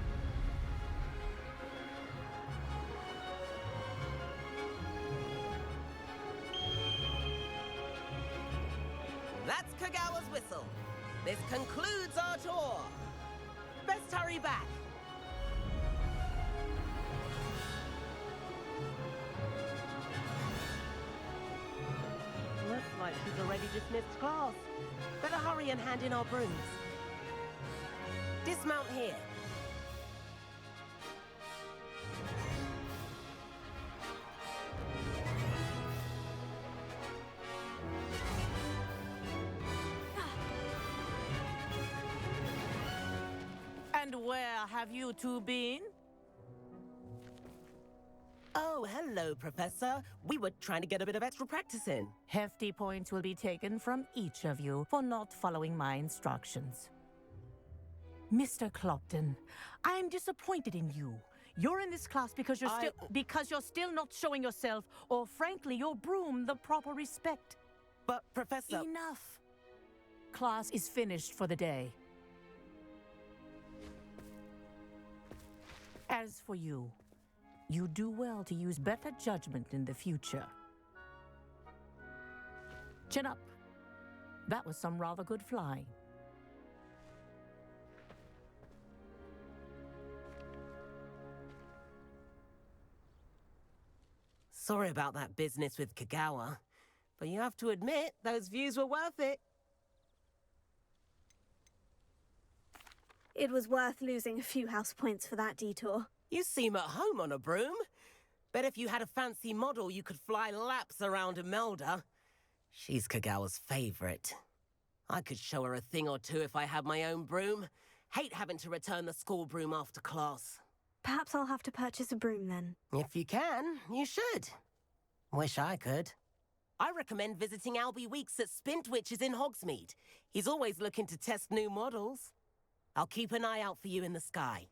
That's Kagawa's whistle. This concludes our tour. Best hurry back. Looks like she's already dismissed class. Better hurry and hand in our brooms. Dismount here. And where have you two been? Oh, hello, Professor. We were trying to get a bit of extra practice in. Hefty points will be taken from each of you for not following my instructions. Mr. Clopton, I'm disappointed in you. You're in this class because you're still not showing yourself, or frankly, your broom the proper respect. But, Professor... Enough. Class is finished for the day. As for you, you do well to use better judgment in the future. Chin up. That was some rather good flying. Sorry about that business with Kagawa, but you have to admit, those views were worth it. It was worth losing a few house points for that detour. You seem at home on a broom. Bet if you had a fancy model, you could fly laps around Imelda. She's Kagawa's favorite. I could show her a thing or two if I had my own broom. Hate having to return the school broom after class. Perhaps I'll have to purchase a broom then. If you can, you should. Wish I could. I recommend visiting Albie Weeks at Spintwitches in Hogsmeade. He's always looking to test new models. I'll keep an eye out for you in the sky.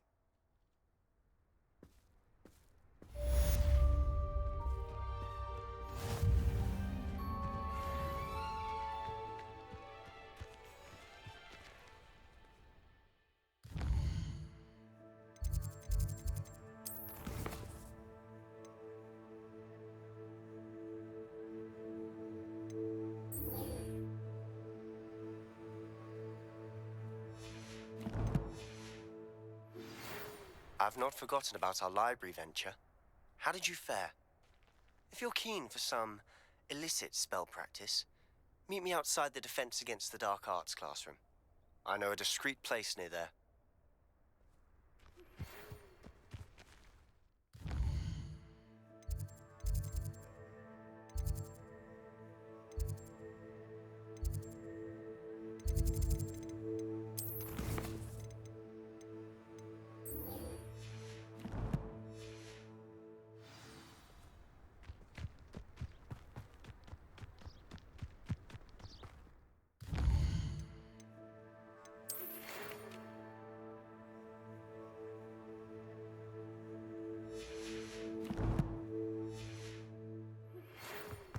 I've not forgotten about our library venture. How did you fare? If you're keen for some illicit spell practice, meet me outside the Defense Against the Dark Arts classroom. I know a discreet place near there.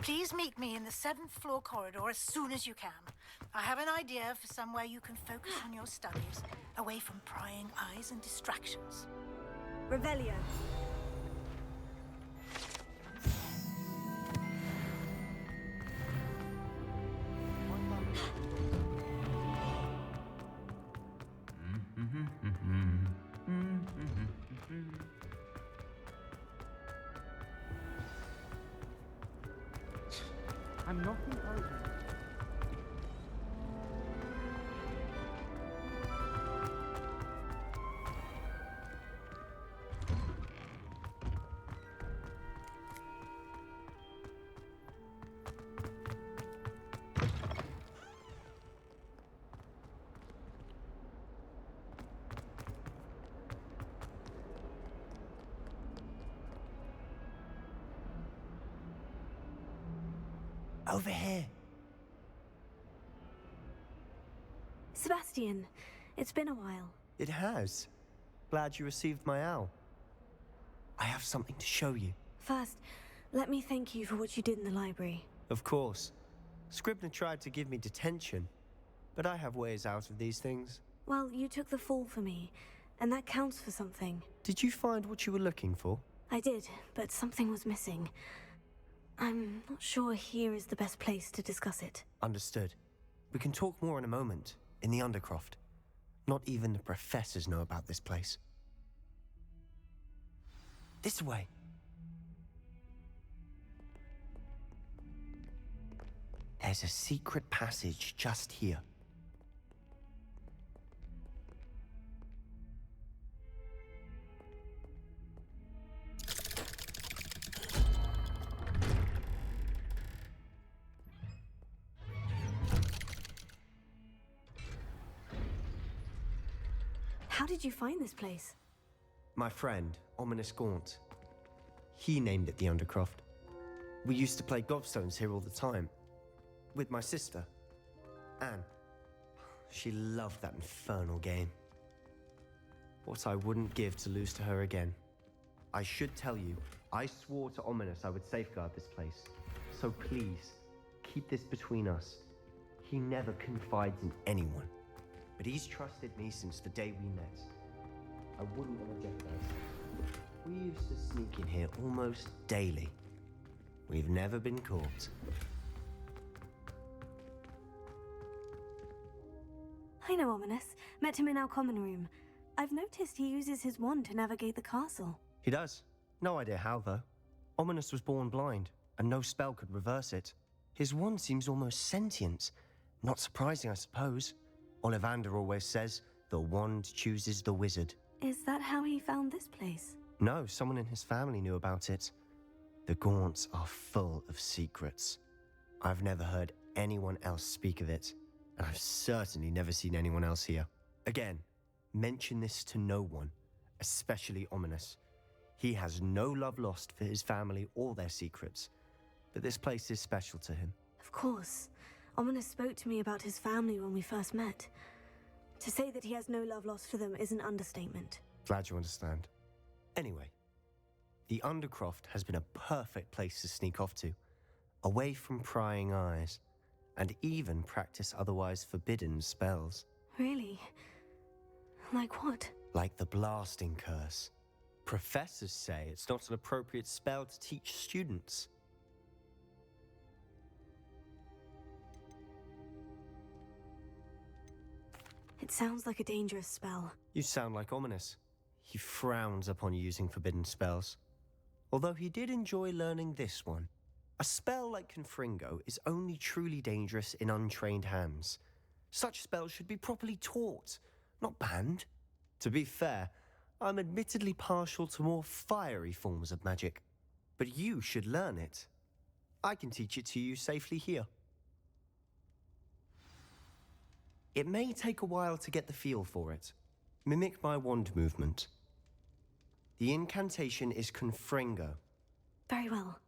Please meet me in the 7th floor corridor as soon as you can. I have an idea for somewhere you can focus on your studies, away from prying eyes and distractions. Revelio. I'm not an ogre. Over here. Sebastian, it's been a while. It has. Glad you received my owl. I have something to show you. First, let me thank you for what you did in the library. Of course. Scribner tried to give me detention, but I have ways out of these things. Well, you took the fall for me, and that counts for something. Did you find what you were looking for? I did, but something was missing. I'm not sure here is the best place to discuss it. Understood. We can talk more in a moment, in the Undercroft. Not even the professors know about this place. This way. There's a secret passage just here. How did you find this place? My friend, Ominous Gaunt. He named it the Undercroft. We used to play gobstones here all the time. With my sister, Anne. She loved that infernal game. What I wouldn't give to lose to her again. I should tell you, I swore to Ominous I would safeguard this place. So please, keep this between us. He never confides in anyone. But he's trusted me since the day we met. I wouldn't want to jeopardize. We used to sneak in here almost daily. We've never been caught. I know Ominous. Met him in our common room. I've noticed he uses his wand to navigate the castle. He does. No idea how, though. Ominous was born blind, and no spell could reverse it. His wand seems almost sentient. Not surprising, I suppose. Ollivander always says, the wand chooses the wizard. Is that how he found this place? No, someone in his family knew about it. The Gaunts are full of secrets. I've never heard anyone else speak of it, and I've certainly never seen anyone else here. Again, mention this to no one, especially Ominous. He has no love lost for his family or their secrets, but this place is special to him. Of course. Ominous spoke to me about his family when we first met. To say that he has no love lost for them is an understatement. Glad you understand. Anyway, the Undercroft has been a perfect place to sneak off to, away from prying eyes, and even practice otherwise forbidden spells. Really? Like what? Like the blasting curse. Professors say it's not an appropriate spell to teach students. It sounds like a dangerous spell. You sound like Ominous. He frowns upon using forbidden spells. Although he did enjoy learning this one. A spell like Confringo is only truly dangerous in untrained hands. Such spells should be properly taught, not banned. To be fair, I'm admittedly partial to more fiery forms of magic. But you should learn it. I can teach it to you safely here. It may take a while to get the feel for it. Mimic my wand movement. The incantation is Confringo. Very well.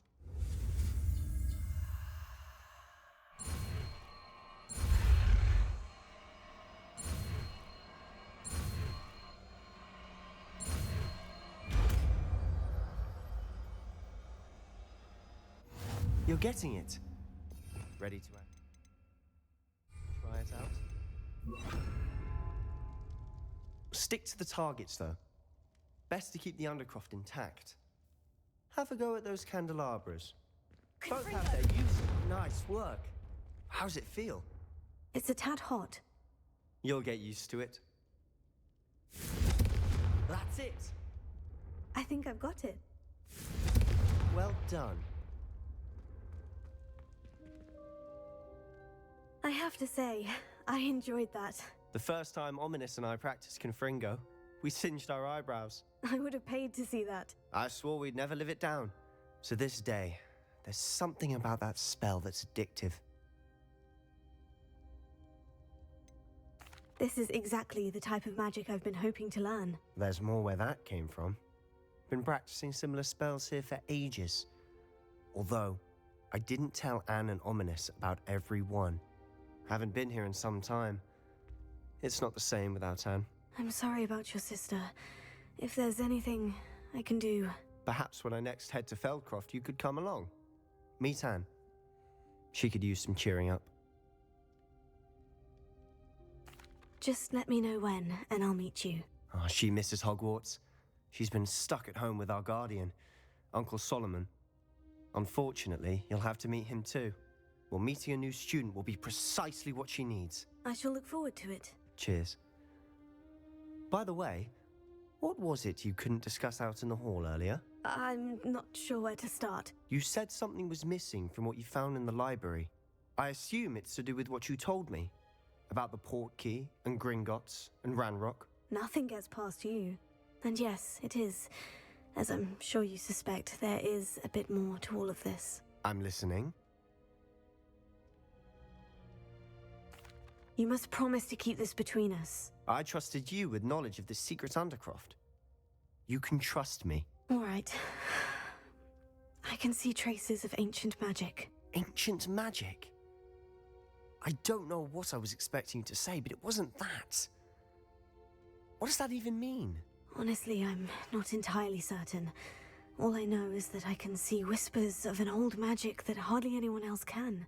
You're getting it. Ready to try it out? Stick to the targets, though. Best to keep the Undercroft intact. Have a go at those candelabras. Both have their use. Nice work. How's it feel? It's a tad hot. You'll get used to it. That's it. I think I've got it. Well done. I have to say, I enjoyed that. The first time Ominous and I practiced Confringo, we singed our eyebrows. I would have paid to see that. I swore we'd never live it down. To this day, there's something about that spell that's addictive. This is exactly the type of magic I've been hoping to learn. There's more where that came from. Been practicing similar spells here for ages. Although, I didn't tell Anne and Ominous about every one. Haven't been here in some time. It's not the same without Anne. I'm sorry about your sister. If there's anything I can do... Perhaps when I next head to Feldcroft, you could come along. Meet Anne. She could use some cheering up. Just let me know when, and I'll meet you. Oh, she misses Hogwarts. She's been stuck at home with our guardian, Uncle Solomon. Unfortunately, you'll have to meet him too. Well, meeting a new student will be precisely what she needs. I shall look forward to it. Cheers. By the way, what was it you couldn't discuss out in the hall earlier? I'm not sure where to start. You said something was missing from what you found in the library. I assume it's to do with what you told me. About the Portkey, and Gringotts, and Ranrock. Nothing gets past you. And yes, it is. As I'm sure you suspect, there is a bit more to all of this. I'm listening. You must promise to keep this between us. I trusted you with knowledge of the secret Undercroft. You can trust me. All right. I can see traces of ancient magic. Ancient magic? I don't know what I was expecting you to say, but it wasn't that. What does that even mean? Honestly, I'm not entirely certain. All I know is that I can see whispers of an old magic that hardly anyone else can.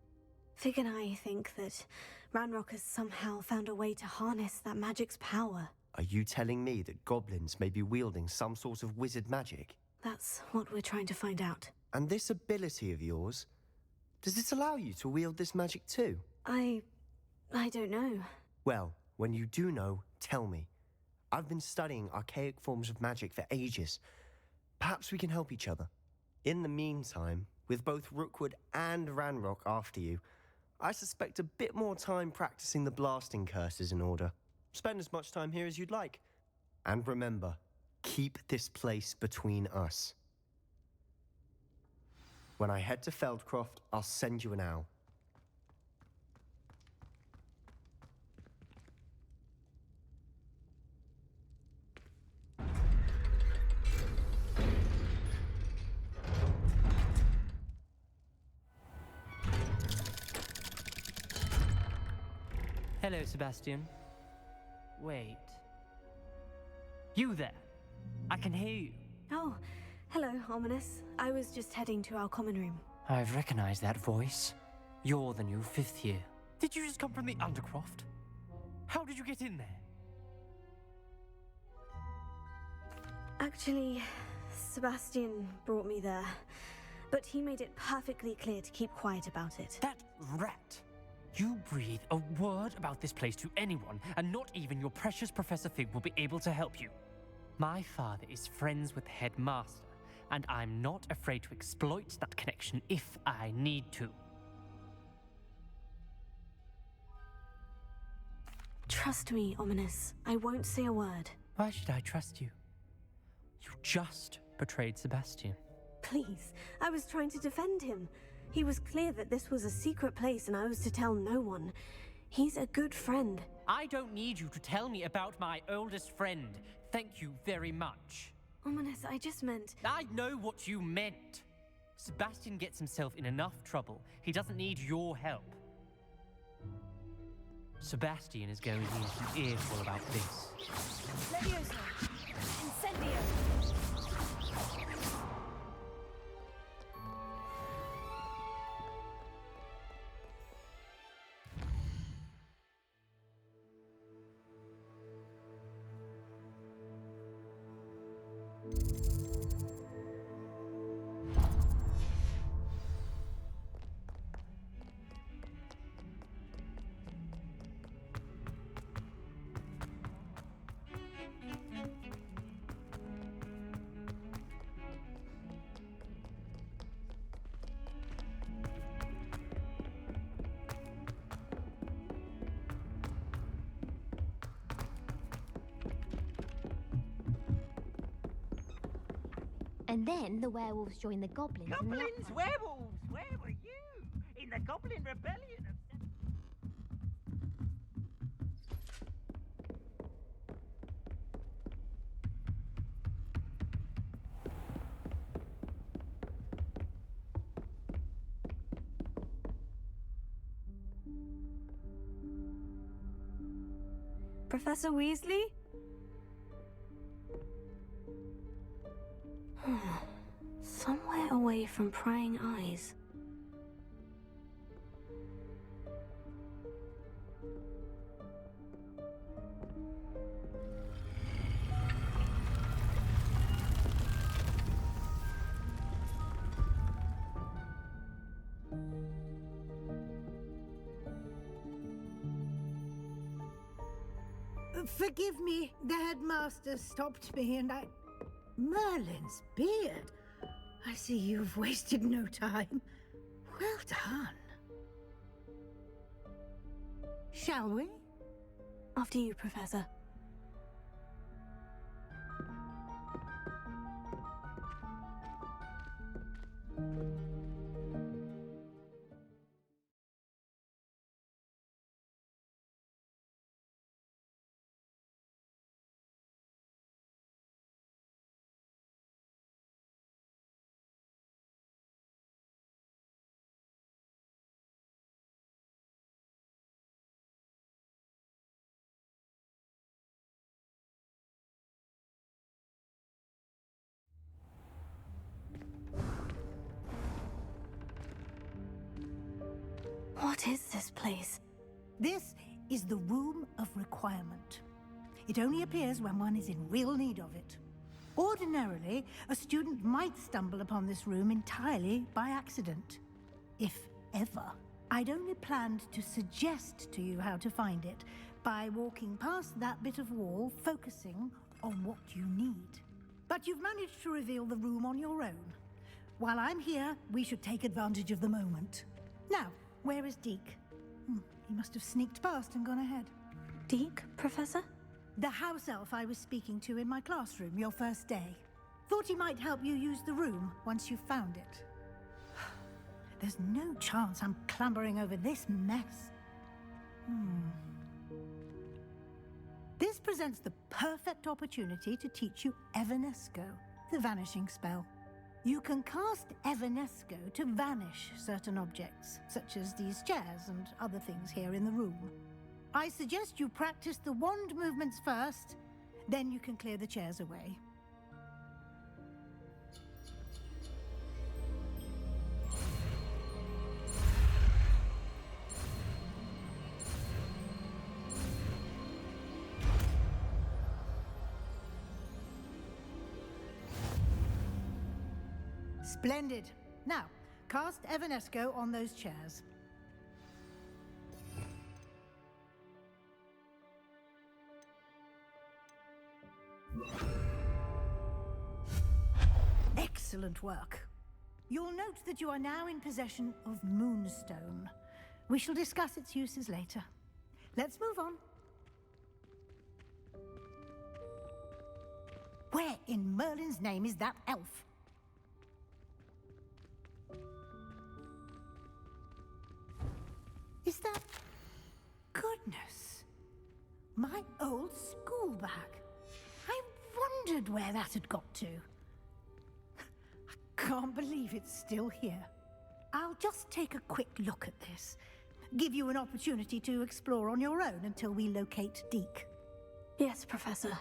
Fig and I think that Ranrock has somehow found a way to harness that magic's power. Are you telling me that goblins may be wielding some sort of wizard magic? That's what we're trying to find out. And this ability of yours, does it allow you to wield this magic too? I don't know. Well, When you do know, tell me. I've been studying archaic forms of magic for ages. Perhaps we can help each other. In the meantime, with both Rookwood and Ranrock after you, I suspect a bit more time practicing the blasting curse is in order. Spend as much time here as you'd like. And remember, keep this place between us. When I head to Feldcroft, I'll send you an owl. Hello, Sebastian. Wait. You there? I can hear you. Oh, hello, Ominous. I was just heading to our common room. I've recognized that voice. You're the new 5th year. Did you just come from the Undercroft? How did you get in there? Actually, Sebastian brought me there, but he made it perfectly clear to keep quiet about it. That rat! You breathe a word about this place to anyone, and not even your precious Professor Fig will be able to help you. My father is friends with the headmaster, and I'm not afraid to exploit that connection if I need to. Trust me, Ominous. I won't say a word. Why should I trust you? You just betrayed Sebastian. Please, I was trying to defend him. He was clear that this was a secret place and I was to tell no one. He's a good friend. I don't need you to tell me about my oldest friend. Thank you very much. Ominous, I just meant... I know what you meant. Sebastian gets himself in enough trouble. He doesn't need your help. Sebastian is going into an earful about this. Leviosa! Incendio! And then the werewolves joined the goblins. Goblins, werewolves, where were you? In the Goblin Rebellion of... Professor Weasley? Somewhere away from prying eyes. Forgive me, the headmaster stopped me and I... Merlin's beard. I see you've wasted no time. Well done. Shall we? After you, Professor. What is this place? This is the Room of Requirement. It only appears when one is in real need of it. Ordinarily, a student might stumble upon this room entirely by accident. If ever. I'd only planned to suggest to you how to find it by walking past that bit of wall, focusing on what you need. But you've managed to reveal the room on your own. While I'm here, we should take advantage of the moment. Now, where is Deke? He must have sneaked past and gone ahead. Deke, Professor? The house elf I was speaking to in my classroom your first day. Thought he might help you use the room once you found it. There's no chance I'm clambering over this mess. This presents the perfect opportunity to teach you Evanesco, the vanishing spell. You can cast Evanesco to vanish certain objects, such as these chairs and other things here in the room. I suggest you practice the wand movements first, then you can clear the chairs away. Splendid. Now, cast Evanesco on those chairs. Excellent work. You'll note that you are now in possession of Moonstone. We shall discuss its uses later. Let's move on. Where in Merlin's name is that elf? Is that... Goodness. My old school bag. I wondered where that had got to. I can't believe it's still here. I'll just take a quick look at this. Give you an opportunity to explore on your own until we locate Deke. Yes, Professor.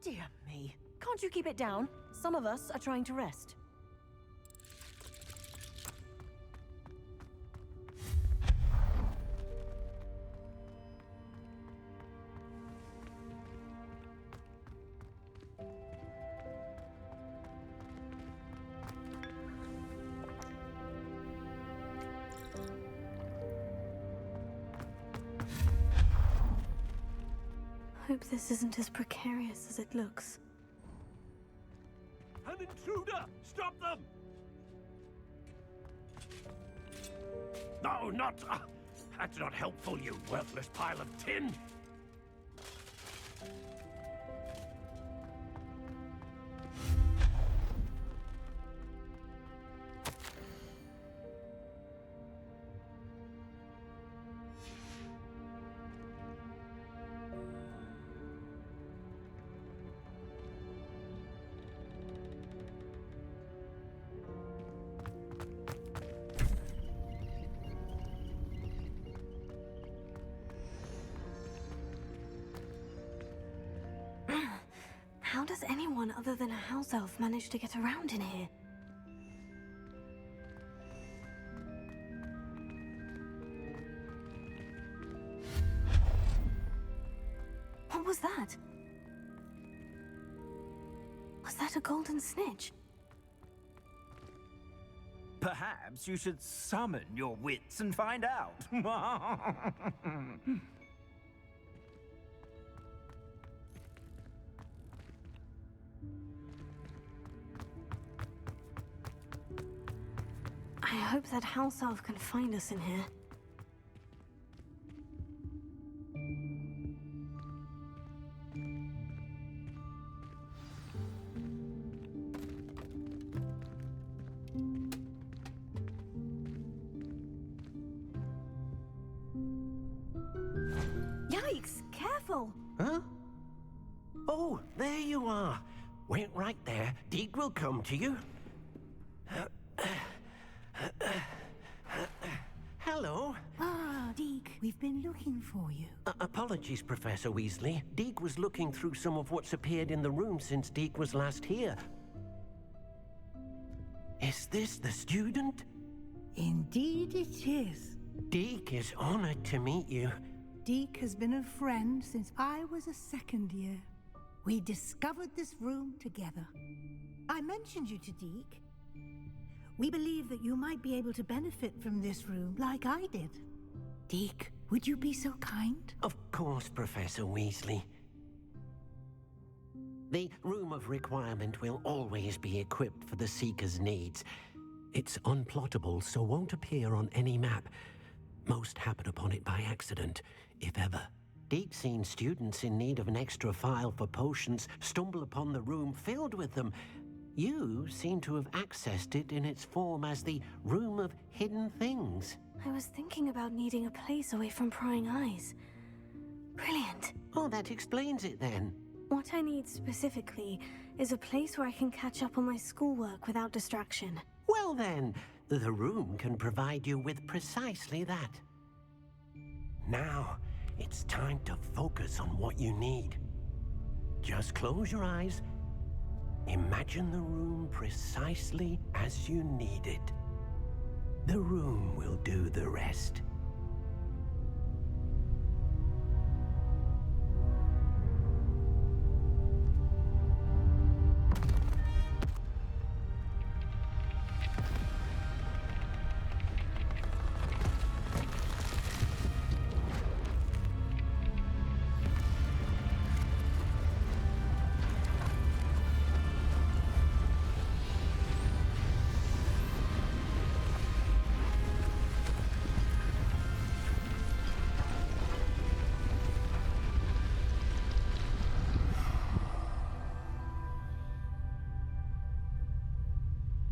Dear me. Can't you keep it down? Some of us are trying to rest. Hope this isn't as precarious as it looks. An intruder! Stop them! No, not... that's not helpful, you worthless pile of tin! How does anyone other than a house elf manage to get around in here? What was that? Was that a golden snitch? Perhaps you should summon your wits and find out. I hope that house elf can find us in here. Yikes! Careful! Huh? Oh, there you are. Wait right there. Deke will come to you. Hello. Ah, Deke, we've been looking for you. Apologies, Professor Weasley. Deke was looking through some of what's appeared in the room since Deke was last here. Is this the student? Indeed it is. Deke is honored to meet you. Deke has been a friend since I was a second year. We discovered this room together. I mentioned you to Deke. We believe that you might be able to benefit from this room like I did. Deke, would you be so kind? Of course, Professor Weasley. The Room of Requirement will always be equipped for the Seeker's needs. It's unplottable, so won't appear on any map. Most happen upon it by accident, if ever. Deke's seen students in need of an extra file for potions stumble upon the room filled with them. You seem to have accessed it in its form as the Room of Hidden Things. I was thinking about needing a place away from prying eyes. Brilliant. Oh, that explains it then. What I need specifically is a place where I can catch up on my schoolwork without distraction. Well then, the room can provide you with precisely that. Now, it's time to focus on what you need. Just close your eyes. Imagine the room precisely as you need it. The room will do the rest.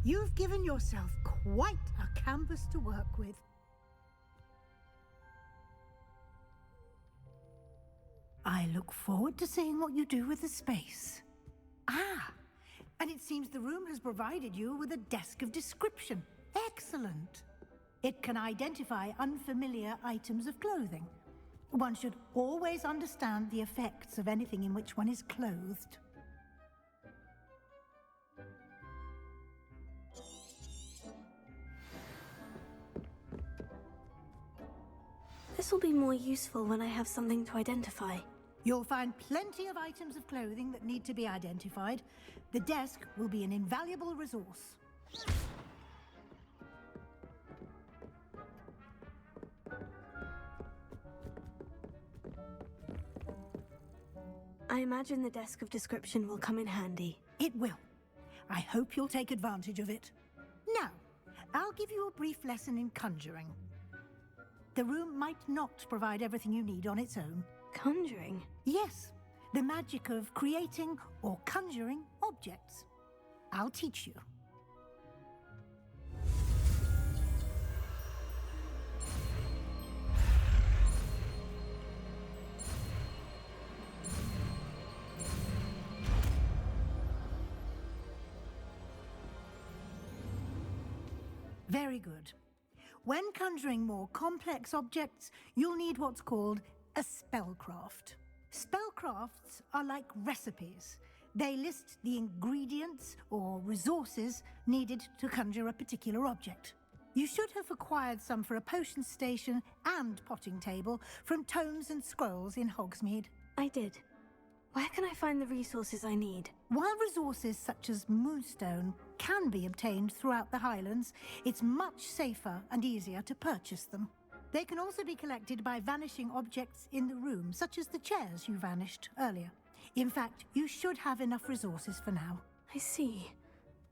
You've given yourself quite a canvas to work with. I look forward to seeing what you do with the space. Ah, and it seems the room has provided you with a desk of description. Excellent. It can identify unfamiliar items of clothing. One should always understand the effects of anything in which one is clothed. This will be more useful when I have something to identify. You'll find plenty of items of clothing that need to be identified. The desk will be an invaluable resource. I imagine the desk of description will come in handy. It will. I hope you'll take advantage of it. Now, I'll give you a brief lesson in conjuring. The room might not provide everything you need on its own. Conjuring? Yes, the magic of creating or conjuring objects. I'll teach you. Very good. When conjuring more complex objects, you'll need what's called a spellcraft. Spellcrafts are like recipes. They list the ingredients or resources needed to conjure a particular object. You should have acquired some for a potion station and potting table from tomes and scrolls in Hogsmeade. I did. Where can I find the resources I need? While resources such as Moonstone can be obtained throughout the Highlands, it's much safer and easier to purchase them. They can also be collected by vanishing objects in the room, such as the chairs you vanished earlier. In fact, you should have enough resources for now. I see.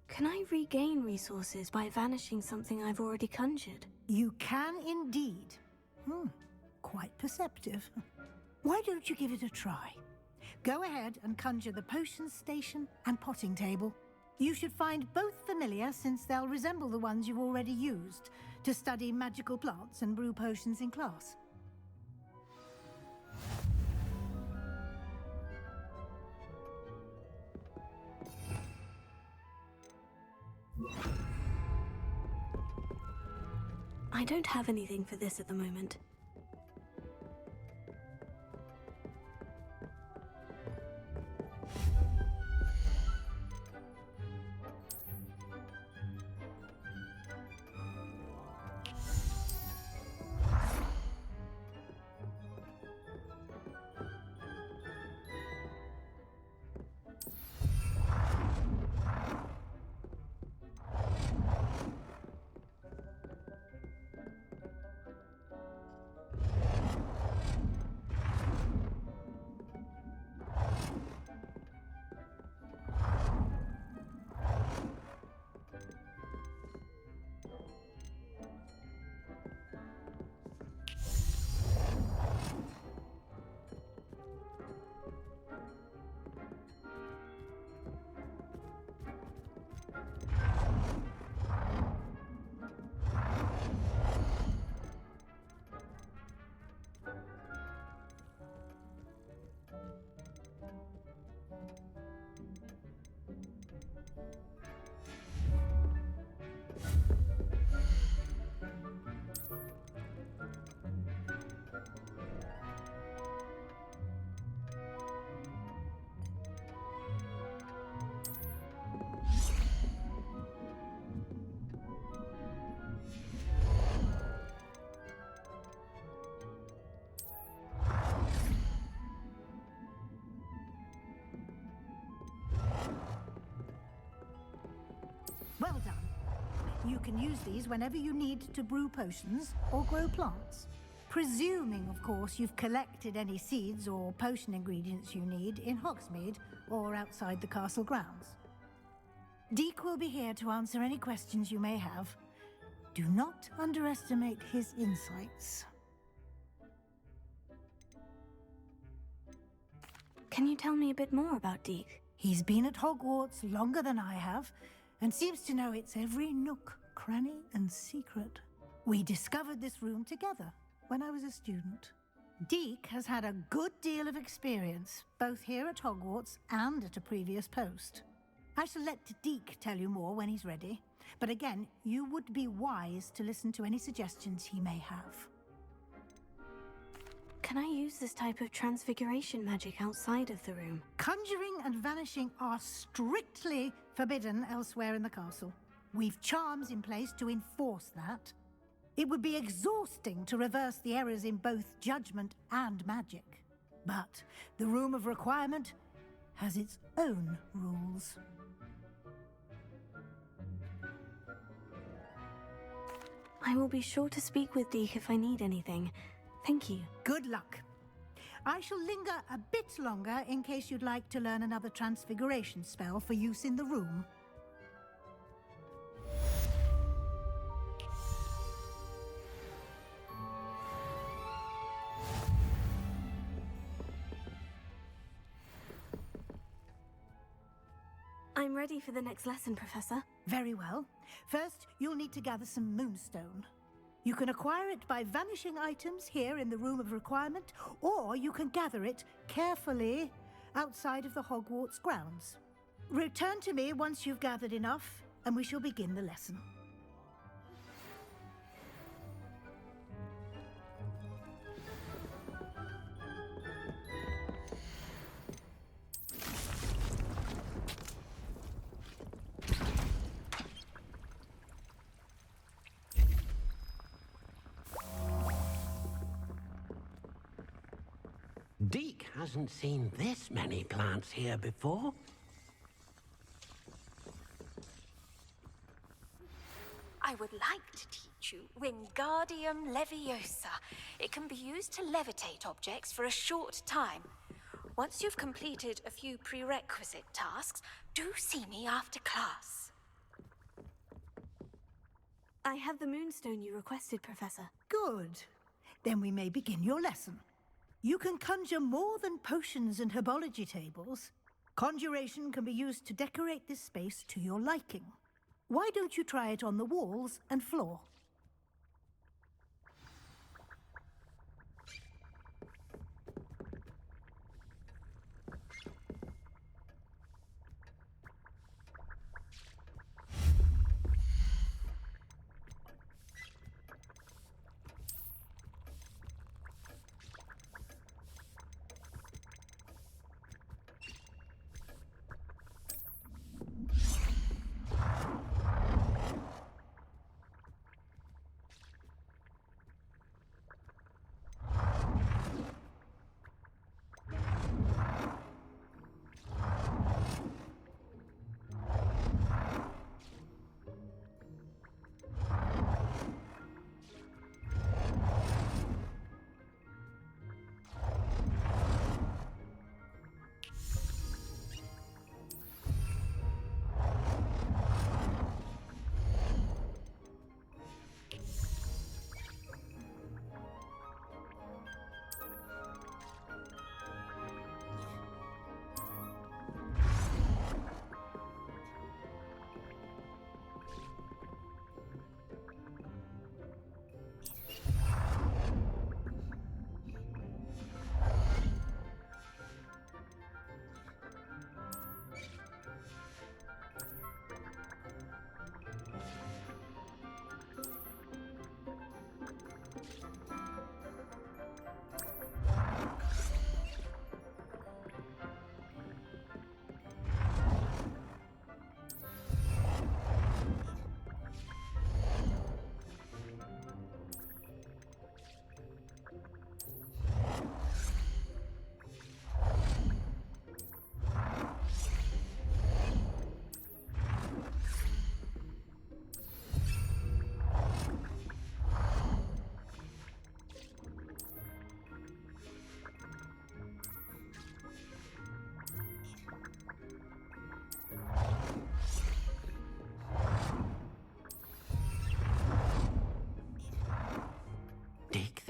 Can I regain resources by vanishing something I've already conjured? You can indeed. Quite perceptive. Why don't you give it a try? Go ahead and conjure the potion station and potting table. You should find both familiar, since they'll resemble the ones you've already used to study magical plants and brew potions in class. I don't have anything for this at the moment. can use these whenever you need to brew potions or grow plants. Presuming, of course, you've collected any seeds or potion ingredients you need in Hogsmeade or outside the castle grounds. Deek will be here to answer any questions you may have. Do not underestimate his insights. Can you tell me a bit more about Deek? He's been at Hogwarts longer than I have, and seems to know its every nook, cranny, and secret. We discovered this room together when I was a student. Deek has had a good deal of experience, both here at Hogwarts and at a previous post. I shall let Deek tell you more when he's ready, but again, you would be wise to listen to any suggestions he may have. Can I use this type of transfiguration magic outside of the room? Conjuring and vanishing are strictly forbidden elsewhere in the castle. We've charms in place to enforce that. It would be exhausting to reverse the errors in both judgment and magic. But the Room of Requirement has its own rules. I will be sure to speak with Deek if I need anything. Thank you. Good luck. I shall linger a bit longer in case you'd like to learn another transfiguration spell for use in the room. I'm ready for the next lesson, Professor. Very well. First, you'll need to gather some moonstone. You can acquire it by vanishing items here in the Room of Requirement, or you can gather it carefully outside of the Hogwarts grounds. Return to me once you've gathered enough, and we shall begin the lesson. Deek hasn't seen this many plants here before. I would like to teach you Wingardium Leviosa. It can be used to levitate objects for a short time. Once you've completed a few prerequisite tasks, do see me after class. I have the moonstone you requested, Professor. Good. Then we may begin your lesson. You can conjure more than potions and herbology tables. Conjuration can be used to decorate this space to your liking. Why don't you try it on the walls and floor?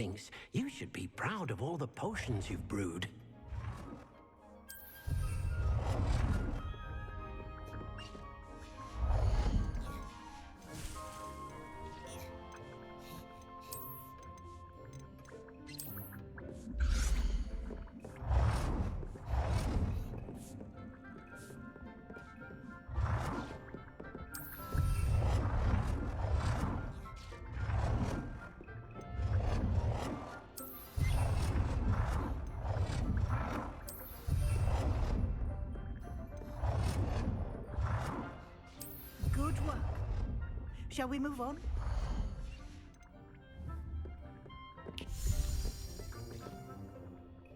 thinks you should be proud of all the potions you've brewed. Good work. Shall we move on?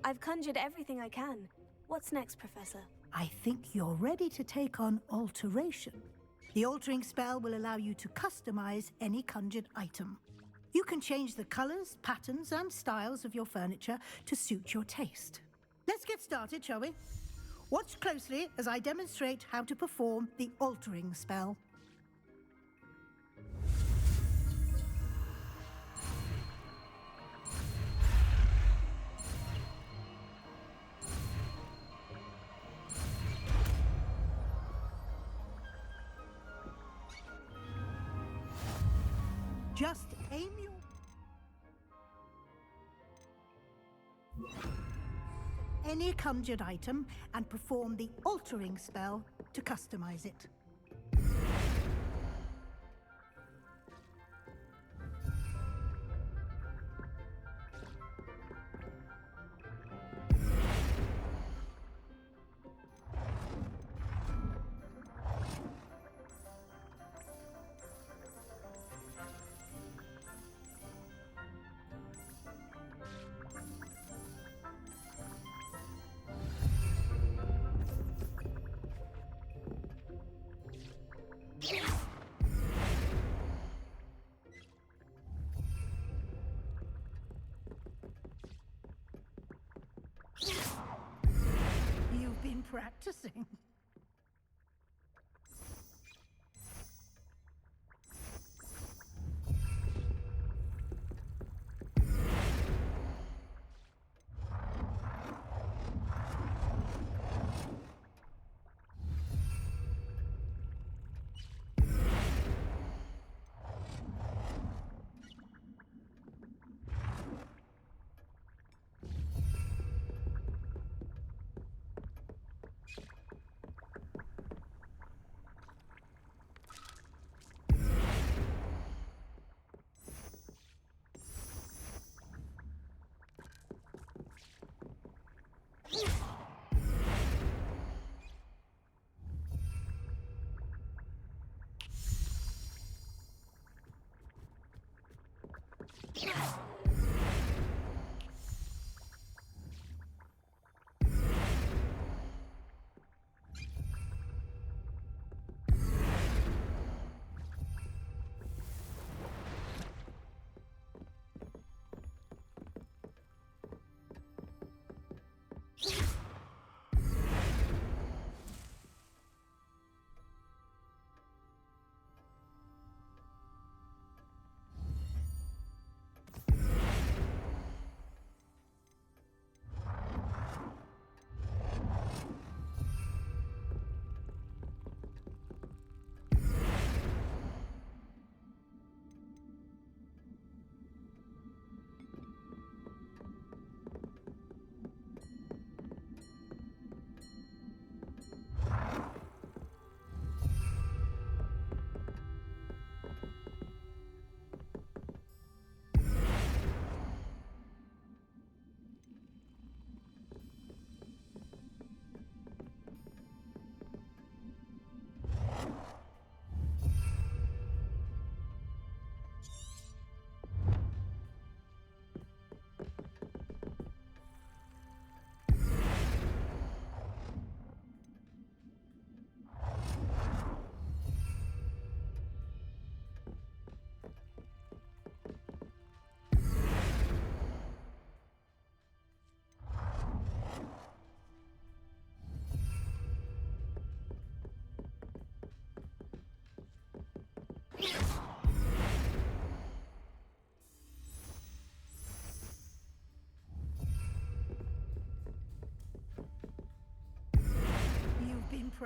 I've conjured everything I can. What's next, Professor? I think you're ready to take on alteration. The altering spell will allow you to customize any conjured item. You can change the colors, patterns, and styles of your furniture to suit your taste. Let's get started, shall we? Watch closely as I demonstrate how to perform the altering spell. Just aim your... any conjured item and perform the altering spell to customize it. You've been practicing.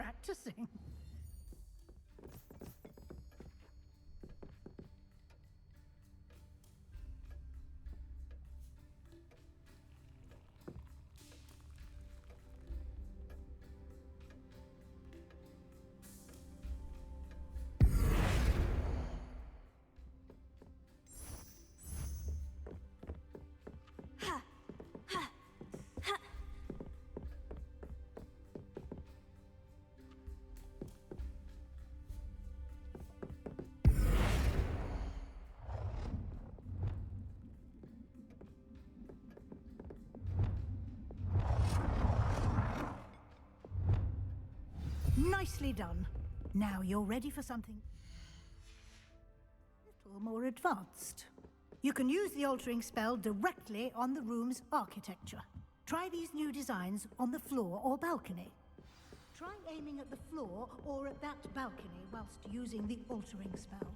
practicing. Nicely done. Now you're ready for something a little more advanced. You can use the altering spell directly on the room's architecture. Try these new designs on the floor or balcony. Try aiming at the floor or at that balcony whilst using the altering spell.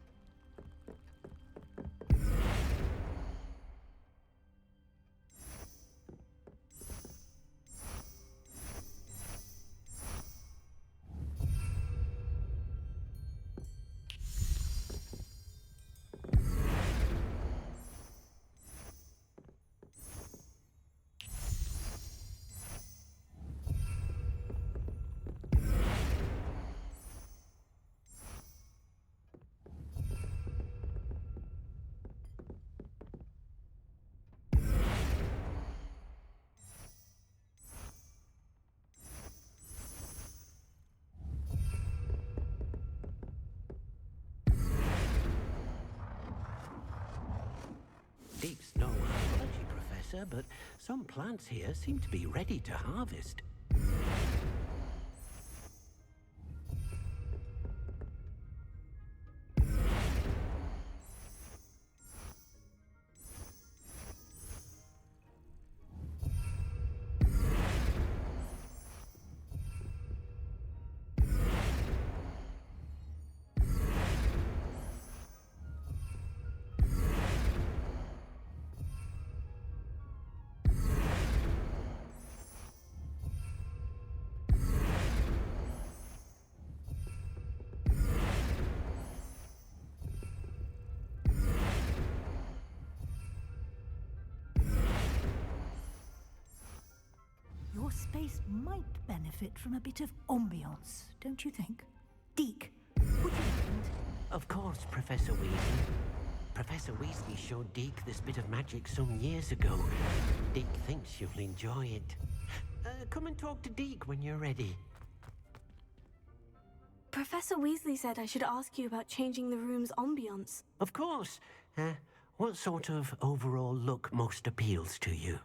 Deek's no biology professor, but some plants here seem to be ready to harvest. Your space might benefit from a bit of ambiance, don't you think? Deek, would you mind? Of course, Professor Weasley. Professor Weasley showed Deek this bit of magic some years ago. Deek thinks you'll enjoy it. Come and talk to Deek when you're ready. Professor Weasley said I should ask you about changing the room's ambiance. Of course. What sort of overall look most appeals to you?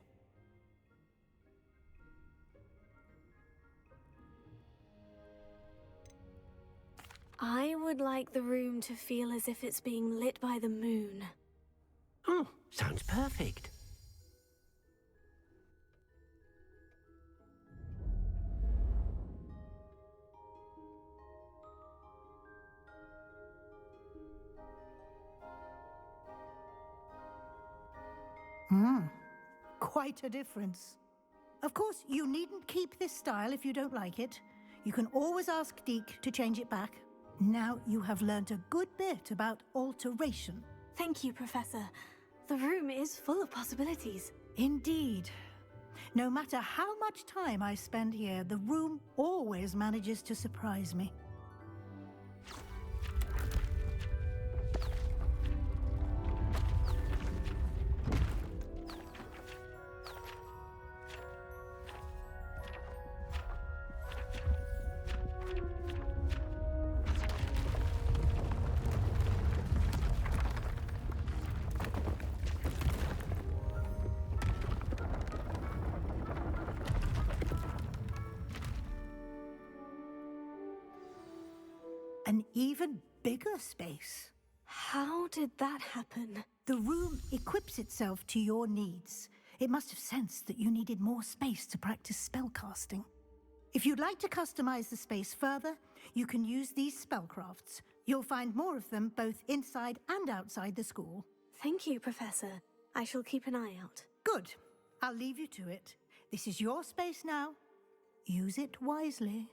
I would like the room to feel as if it's being lit by the moon. Oh, sounds perfect. Quite a difference. Of course, you needn't keep this style if you don't like it. You can always ask Deek to change it back. Now you have learnt a good bit about alteration. Thank you, Professor. The room is full of possibilities. Indeed. No matter how much time I spend here, the room always manages to surprise me. An even bigger space. How did that happen? The room equips itself to your needs. It must have sensed that you needed more space to practice spellcasting. If you'd like to customize the space further, you can use these spellcrafts. You'll find more of them both inside and outside the school. Thank you, Professor. I shall keep an eye out. Good. I'll leave you to it. This is your space now. Use it wisely.